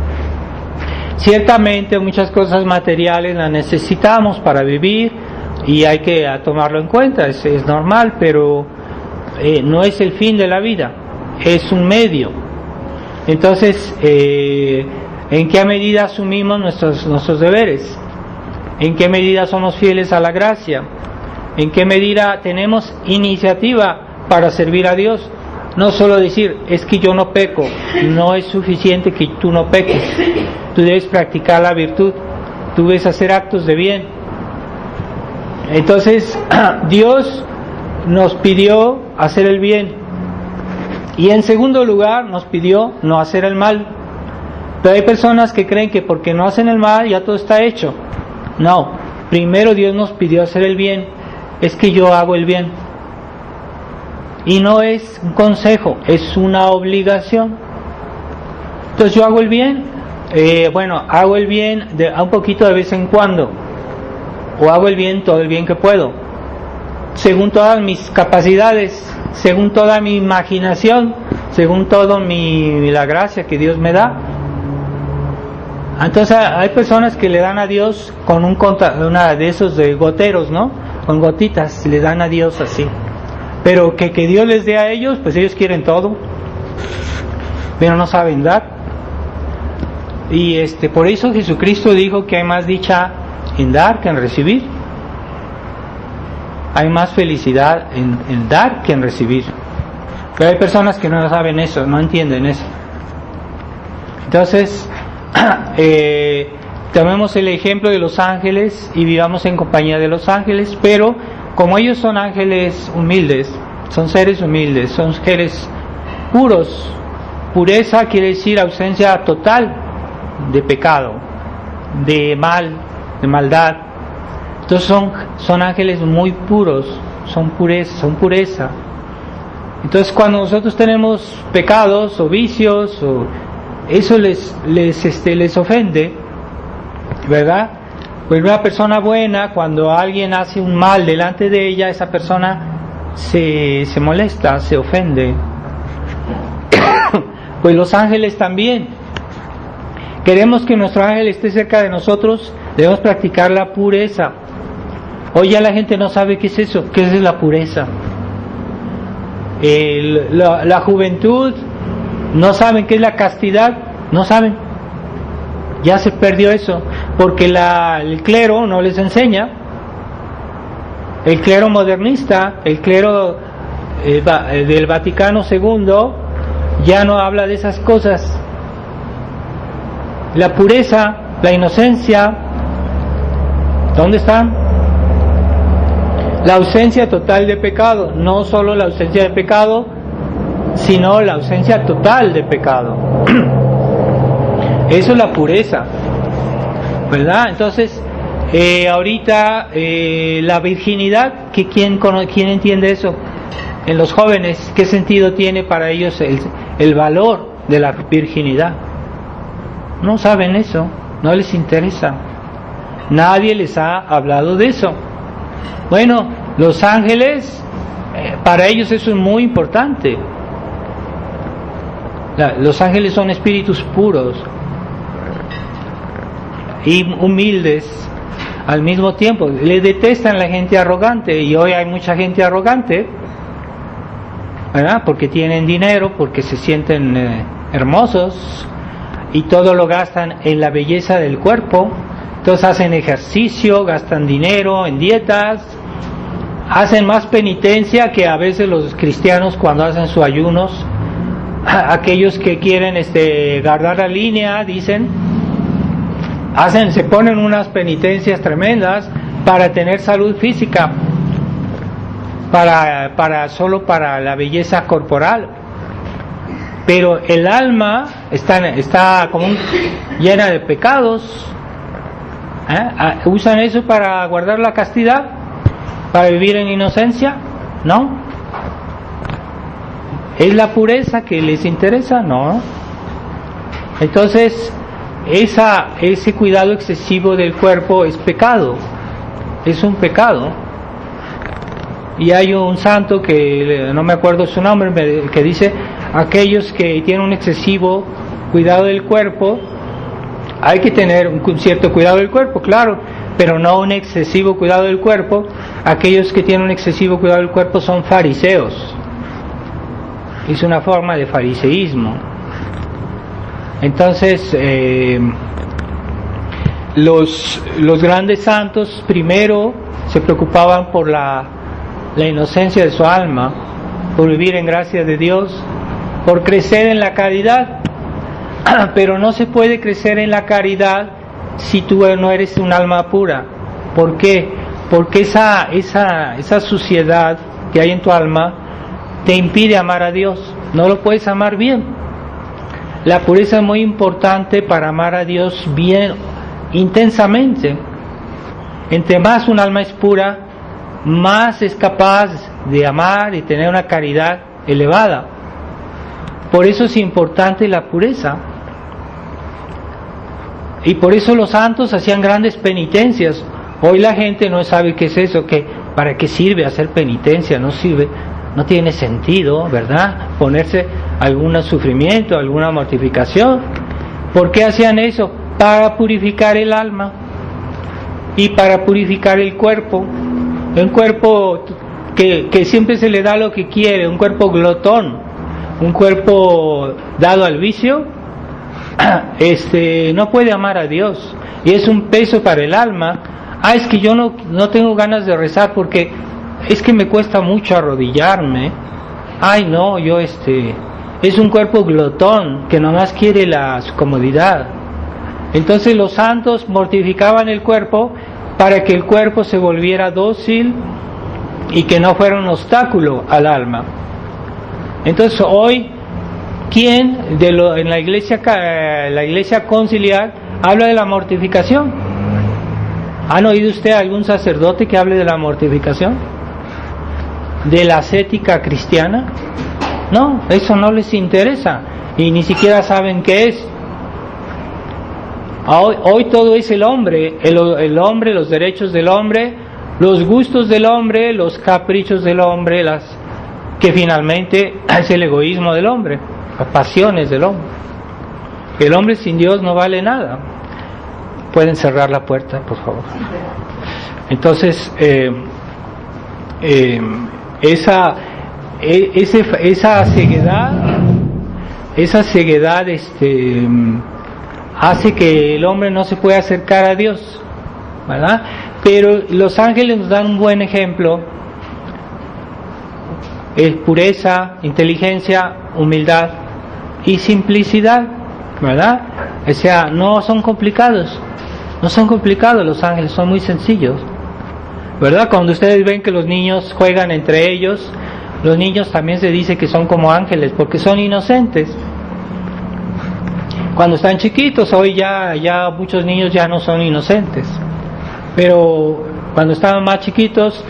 B: Ciertamente muchas cosas materiales las necesitamos para vivir y hay que tomarlo en cuenta, es normal, pero no es el fin de la vida, es un medio. Entonces, ¿en qué medida asumimos nuestros deberes? ¿En qué medida somos fieles a la gracia? ¿En qué medida tenemos iniciativa para servir a Dios? No solo decir, es que yo no peco, no es suficiente que tú no peques. Tú debes practicar la virtud, tú debes hacer actos de bien. Entonces, Dios nos pidió hacer el bien. Y en segundo lugar, nos pidió no hacer el mal. Pero hay personas que creen que porque no hacen el mal, ya todo está hecho. No, primero Dios nos pidió hacer el bien. Es que yo hago el bien. Y no es un consejo, es una obligación. Entonces yo hago el bien. Hago el bien un poquito de vez en cuando, o hago el bien todo el bien que puedo. según todas mis capacidades, según toda mi imaginación, según todo la gracia que Dios me da. Entonces hay personas que le dan a Dios con una de esos de goteros, ¿no? Con gotitas, le dan a Dios así. Pero que Dios les dé a ellos, pues ellos quieren todo, pero no saben dar. Y por eso Jesucristo dijo que hay más dicha en dar que en recibir. Hay más felicidad en dar que en recibir. Pero hay personas que no saben eso, no entienden eso. Entonces, tomemos el ejemplo de los ángeles y vivamos en compañía de los ángeles, pero como ellos son ángeles humildes, son seres humildes, son seres puros. Pureza quiere decir ausencia total de pecado, de maldad. Entonces son ángeles muy puros, son pureza. Entonces cuando nosotros tenemos pecados o vicios, eso les ofende, ¿verdad? Pues una persona buena, cuando alguien hace un mal delante de ella, esa persona se molesta, se ofende. Pues los ángeles también. Queremos que nuestro ángel esté cerca de nosotros, debemos practicar la pureza. Hoy ya la gente no sabe qué es eso, qué es la pureza. La juventud no saben qué es la castidad, no saben. Ya se perdió eso, porque el clero no les enseña. El clero modernista, el clero del Vaticano II, ya no habla de esas cosas. La pureza, la inocencia, ¿dónde están? La ausencia total de pecado, no solo la ausencia de pecado, sino la ausencia total de pecado. Eso es la pureza, ¿verdad? Entonces, ahorita la virginidad, ¿quién entiende eso? En los jóvenes, ¿qué sentido tiene para ellos el valor de la virginidad? No saben eso, no les interesa. Nadie les ha hablado de eso. Bueno, los ángeles, para ellos eso es muy importante. Los ángeles son espíritus puros y humildes al mismo tiempo. Le detestan la gente arrogante, y hoy hay mucha gente arrogante, ¿verdad? Porque tienen dinero, porque se sienten hermosos, y todo lo gastan en la belleza del cuerpo. Entonces hacen ejercicio, gastan dinero en dietas, hacen más penitencia que a veces los cristianos cuando hacen sus ayunos. Aquellos que quieren guardar la línea, dicen, se ponen unas penitencias tremendas para tener salud física, solo para la belleza corporal. Pero el alma está como llena de pecados. ¿Usan eso para guardar la castidad? ¿Para vivir en inocencia? ¿No? ¿Es la pureza que les interesa? No. Entonces, ese cuidado excesivo del cuerpo es pecado. Es un pecado. Y hay un santo que no me acuerdo su nombre, que dice: aquellos que tienen un excesivo cuidado del cuerpo, hay que tener un cierto cuidado del cuerpo, claro, pero no un excesivo cuidado del cuerpo. Aquellos que tienen un excesivo cuidado del cuerpo son fariseos. Es una forma de fariseísmo. Entonces, los grandes santos primero se preocupaban por la inocencia de su alma, por vivir en gracia de Dios, por crecer en la caridad. Pero no se puede crecer en la caridad si tú no eres un alma pura. ¿Por qué? Porque esa suciedad que hay en tu alma te impide amar a Dios. No lo puedes amar bien. La pureza es muy importante para amar a Dios bien, intensamente. Entre más un alma es pura, más es capaz de amar y tener una caridad elevada. Por eso es importante la pureza. Y por eso los santos hacían grandes penitencias. Hoy la gente no sabe qué es eso, que ¿Para qué sirve hacer penitencia? No sirve, no tiene sentido, ¿verdad? Ponerse algún sufrimiento, alguna mortificación. ¿Por qué hacían eso? Para purificar el alma y para purificar el cuerpo. Un cuerpo que siempre se le da lo que quiere, un cuerpo glotón, un cuerpo dado al vicio, no puede amar a Dios y es un peso para el alma. Es que yo no tengo ganas de rezar porque es que me cuesta mucho arrodillarme. No, es un cuerpo glotón que nomás quiere su comodidad. Entonces los santos mortificaban el cuerpo para que el cuerpo se volviera dócil y que no fuera un obstáculo al alma. Entonces hoy, ¿quién en la iglesia conciliar habla de la mortificación? ¿Han oído usted algún sacerdote que hable de la mortificación? ¿De la ascética cristiana? No, eso no les interesa y ni siquiera saben qué es. Hoy todo es el hombre, el hombre, los derechos del hombre, los gustos del hombre, los caprichos del hombre, que finalmente es el egoísmo del hombre, las pasiones del hombre. El hombre sin Dios no vale nada. Pueden cerrar la puerta, por favor. Entonces, esa ceguedad hace que el hombre no se pueda acercar a Dios, ¿verdad? Pero los ángeles nos dan un buen ejemplo: pureza, inteligencia, humildad y simplicidad, ¿verdad? O sea, no son complicados los ángeles, son muy sencillos, ¿verdad? Cuando ustedes ven que los niños juegan entre ellos, los niños también se dice que son como ángeles porque son inocentes. Cuando están chiquitos, hoy ya muchos niños ya no son inocentes, pero cuando estaban más chiquitos,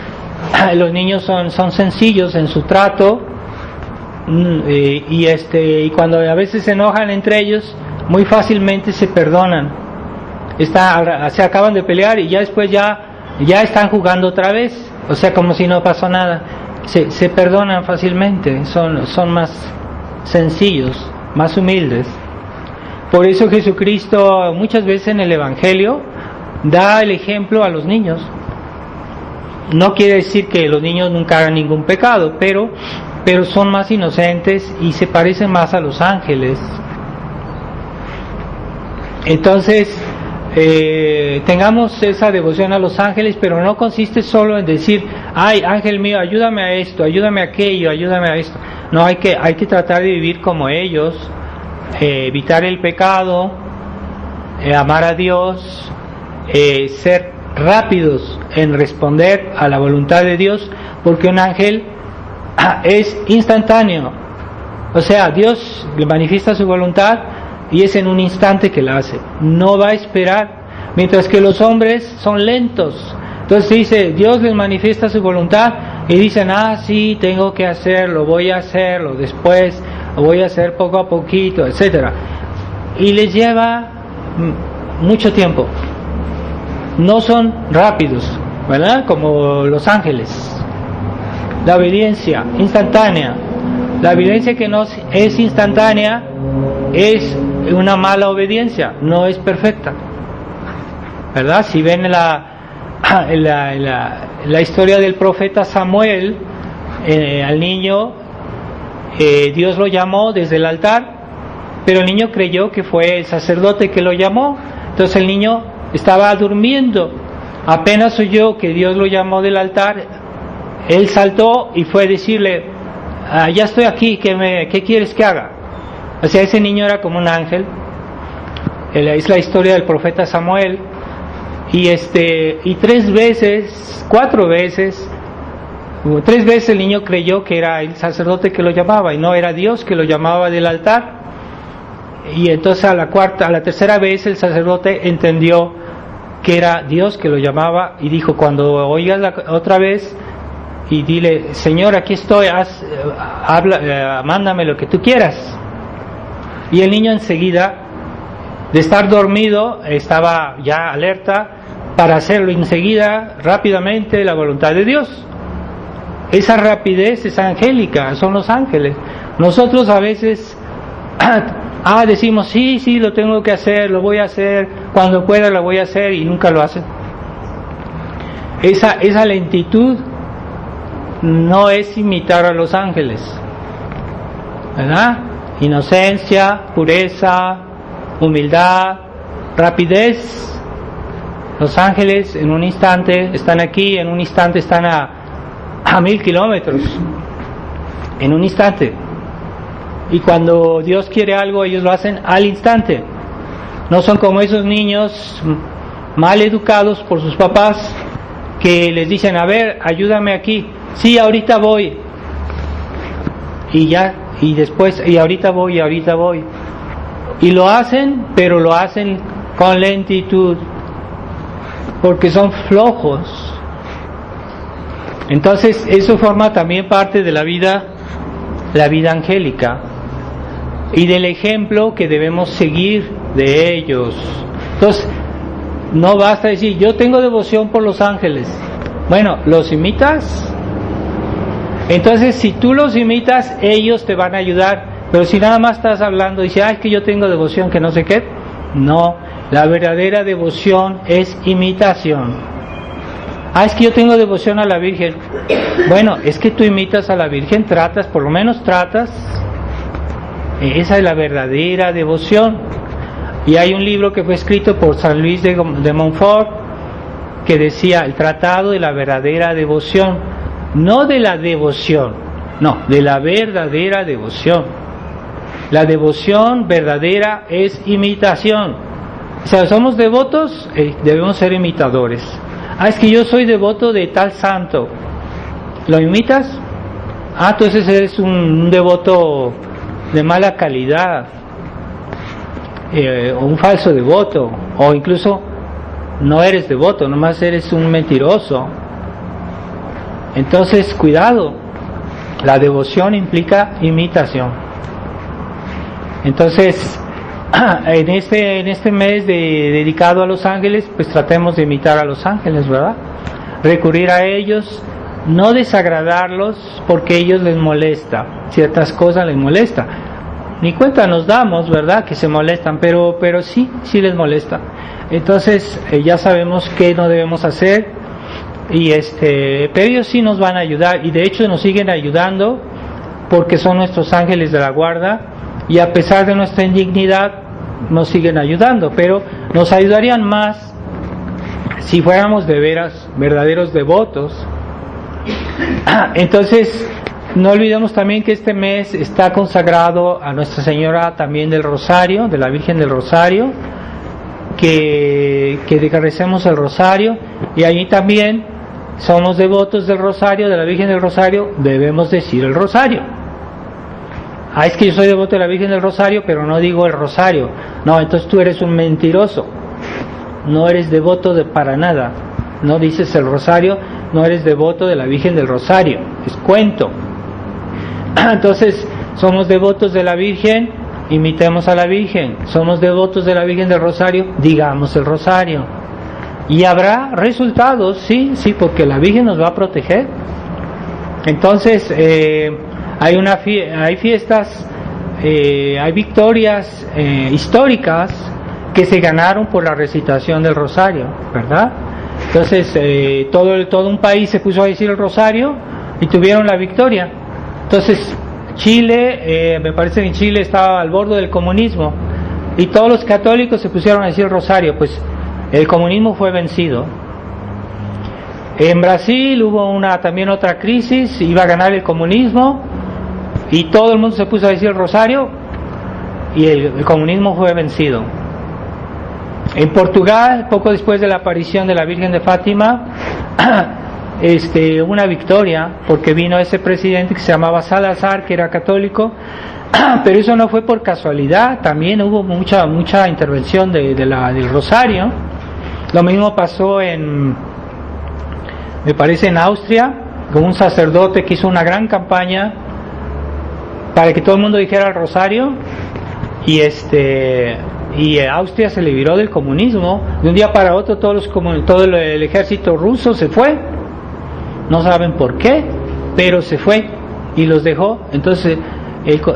B: los niños son sencillos en su trato, y cuando a veces se enojan entre ellos, muy fácilmente se perdonan. Se acaban de pelear y ya después ya están jugando otra vez, o sea, como si no pasó nada. Se perdonan fácilmente, son más sencillos, más humildes. Por eso Jesucristo muchas veces en el Evangelio da el ejemplo a los niños. No quiere decir que los niños nunca hagan ningún pecado, pero son más inocentes y se parecen más a los ángeles. Entonces, tengamos esa devoción a los ángeles, pero no consiste solo en decir: ay, ángel mío, ayúdame a esto, ayúdame a aquello, ayúdame a esto. No, hay que tratar de vivir como ellos, evitar el pecado, amar a Dios, ser rápidos en responder a la voluntad de Dios, porque un ángel es instantáneo. O sea, Dios le manifiesta su voluntad y es en un instante que la hace, no va a esperar, mientras que los hombres son lentos. Entonces dice, Dios les manifiesta su voluntad y dicen: sí, tengo que hacerlo, voy a hacerlo después, lo voy a hacer poco a poquito, etcétera, y les lleva mucho tiempo. No son rápidos, ¿verdad? Como los ángeles. La obediencia instantánea. La obediencia que no es instantánea es una mala obediencia, no es perfecta, ¿verdad? Si ven la historia del profeta Samuel, al niño, Dios lo llamó desde el altar, pero el niño creyó que fue el sacerdote que lo llamó. Entonces el niño estaba durmiendo, apenas oyó que Dios lo llamó del altar, él saltó y fue a decirle: ya estoy aquí, ¿qué quieres que haga? O sea, ese niño era como un ángel. Es la historia del profeta Samuel. Y 3 veces el niño creyó que era el sacerdote que lo llamaba y no era Dios que lo llamaba del altar. Y entonces a la tercera vez el sacerdote entendió que era Dios que lo llamaba y dijo: cuando oigas otra vez, y dile: Señor, aquí estoy, mándame lo que tú quieras. Y el niño enseguida, de estar dormido, estaba ya alerta para hacerlo enseguida, rápidamente, la voluntad de Dios. Esa rapidez es angélica, son los ángeles. Nosotros a veces decimos, sí, lo tengo que hacer, lo voy a hacer, cuando pueda lo voy a hacer, y nunca lo hacen. Esa lentitud no es imitar a los ángeles, ¿verdad? Inocencia, pureza, humildad, rapidez. Los ángeles en un instante están aquí, en un instante están a 1000 kilómetros, en un instante. Y cuando Dios quiere algo, ellos lo hacen al instante. No son como esos niños mal educados por sus papás que les dicen, a ver, ayúdame aquí. Sí, ahorita voy. Y ya, y después, y ahorita voy. Y lo hacen, pero lo hacen con lentitud, porque son flojos. Entonces, eso forma también parte de la vida angélica y del ejemplo que debemos seguir de ellos. Entonces, no basta decir, yo tengo devoción por los ángeles. Bueno, ¿los imitas? Entonces, si tú los imitas, ellos te van a ayudar. Pero si nada más estás hablando y dices, es que yo tengo devoción, que no sé qué. No, la verdadera devoción es imitación. Es que yo tengo devoción a la Virgen. Bueno, es que tú imitas a la Virgen, por lo menos tratas. Esa es la verdadera devoción. Y hay un libro que fue escrito por San Luis de Montfort que decía el tratado de la verdadera devoción. No de la devoción, no, de la verdadera devoción. La devoción verdadera es imitación. O sea, somos devotos, debemos ser imitadores. Es que yo soy devoto de tal santo. ¿Lo imitas? Entonces eres un devoto de mala calidad, o un falso devoto, o incluso no eres devoto, nomás eres un mentiroso. Entonces, cuidado, la devoción implica imitación. Entonces, en este mes dedicado a los ángeles, pues tratemos de imitar a los ángeles, ¿verdad? Recurrir a ellos, no desagradarlos porque a ellos les molesta, ciertas cosas les molesta. Ni cuenta nos damos, ¿verdad? Que se molestan, pero sí les molesta. Entonces, ya sabemos qué no debemos hacer, pero ellos sí nos van a ayudar, y de hecho nos siguen ayudando porque son nuestros ángeles de la guarda, y a pesar de nuestra indignidad nos siguen ayudando, pero nos ayudarían más si fuéramos de veras verdaderos devotos. Entonces, no olvidemos también que este mes está consagrado a Nuestra Señora también del Rosario, de la Virgen del Rosario, que recemos el Rosario, y allí también somos devotos del Rosario, de la Virgen del Rosario, debemos decir el Rosario. Es que yo soy devoto de la Virgen del Rosario, pero no digo el Rosario. No, entonces tú eres un mentiroso, no eres devoto para nada. No dices el Rosario, no eres devoto de la Virgen del Rosario, es cuento. Entonces, somos devotos de la Virgen, imitemos a la Virgen. Somos devotos de la Virgen del Rosario, digamos el Rosario. Y habrá resultados, sí, porque la Virgen nos va a proteger. Entonces, hay fiestas, hay victorias históricas que se ganaron por la recitación del Rosario, ¿verdad? Entonces, todo un país se puso a decir el Rosario y tuvieron la victoria. Entonces, Chile, me parece que en Chile estaba al borde del comunismo, y todos los católicos se pusieron a decir el Rosario, pues el comunismo fue vencido. En Brasil hubo también otra crisis, iba a ganar el comunismo, y todo el mundo se puso a decir el Rosario, y el comunismo fue vencido. En Portugal, poco después de la aparición de la Virgen de Fátima, una victoria, porque vino ese presidente que se llamaba Salazar, que era católico, pero eso no fue por casualidad, también hubo mucha intervención del Rosario. Lo mismo pasó me parece en Austria, con un sacerdote que hizo una gran campaña para que todo el mundo dijera el Rosario, y y Austria se liberó del comunismo. De un día para otro todo el ejército ruso se fue. No saben por qué, pero se fue y los dejó. Entonces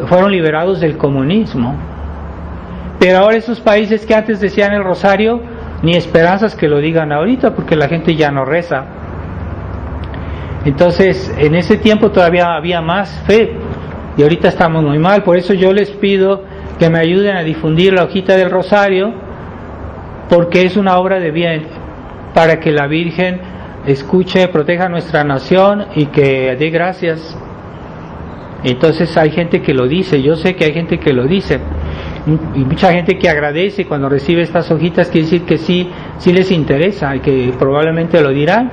B: fueron liberados del comunismo. Pero ahora esos países que antes decían el rosario, ni esperanzas que lo digan ahorita, porque la gente ya no reza. Entonces en ese tiempo todavía había más fe y ahorita estamos muy mal. Por eso yo les pido que me ayuden a difundir la hojita del rosario, porque es una obra de bien para que la Virgen escuche, proteja nuestra nación y que dé gracias. Entonces hay gente que lo dice, yo sé que hay gente que lo dice, y mucha gente que agradece cuando recibe estas hojitas, quiere decir que sí les interesa y que probablemente lo dirán.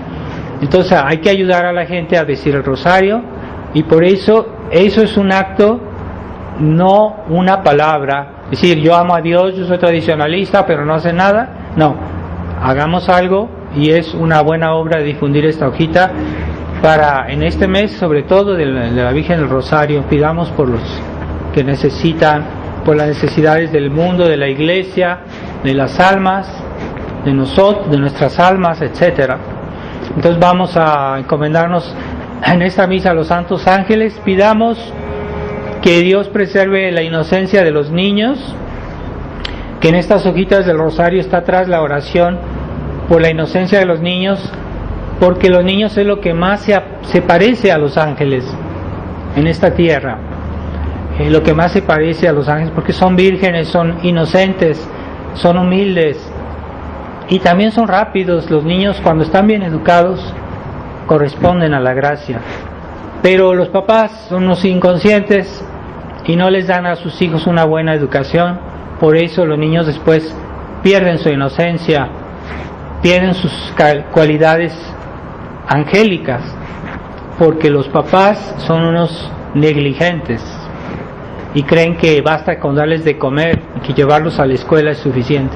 B: Entonces hay que ayudar a la gente a decir el rosario, y por eso es un acto, no una palabra. Es decir, yo amo a Dios, yo soy tradicionalista, pero no hace nada. No, hagamos algo, y es una buena obra de difundir esta hojita para, en este mes, sobre todo de la Virgen del Rosario, pidamos por los que necesitan, por las necesidades del mundo, de la iglesia, de las almas, de nosotros, de nuestras almas, etcétera. Entonces vamos a encomendarnos en esta misa a los santos ángeles. Pidamos que Dios preserve la inocencia de los niños, que en estas hojitas del rosario está atrás la oración por la inocencia de los niños, porque los niños es lo que más se parece a los ángeles en esta tierra, lo que más se parece a los ángeles, porque son vírgenes, son inocentes, son humildes y también son rápidos. Los niños, cuando están bien educados, corresponden a la gracia, pero los papás son unos inconscientes y no les dan a sus hijos una buena educación. Por eso los niños después pierden su inocencia, pierden sus cualidades angélicas, porque los papás son unos negligentes y creen que basta con darles de comer y que llevarlos a la escuela es suficiente.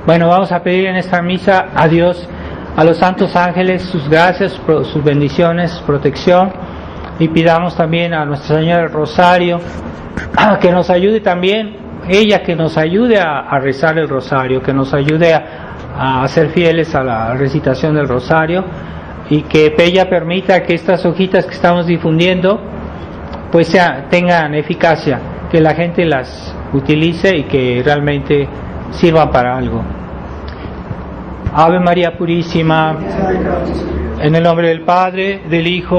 B: Bueno, vamos a pedir en esta misa a Dios, a los santos ángeles, sus gracias, sus bendiciones, protección, y pidamos también a Nuestra Señora del Rosario que nos ayude también, ella que nos ayude a rezar el rosario, que nos ayude a ser fieles a la recitación del rosario, y que ella permita que estas hojitas que estamos difundiendo pues tengan eficacia, que la gente las utilice y que realmente sirvan para algo. Ave María Purísima, en el nombre del Padre, del Hijo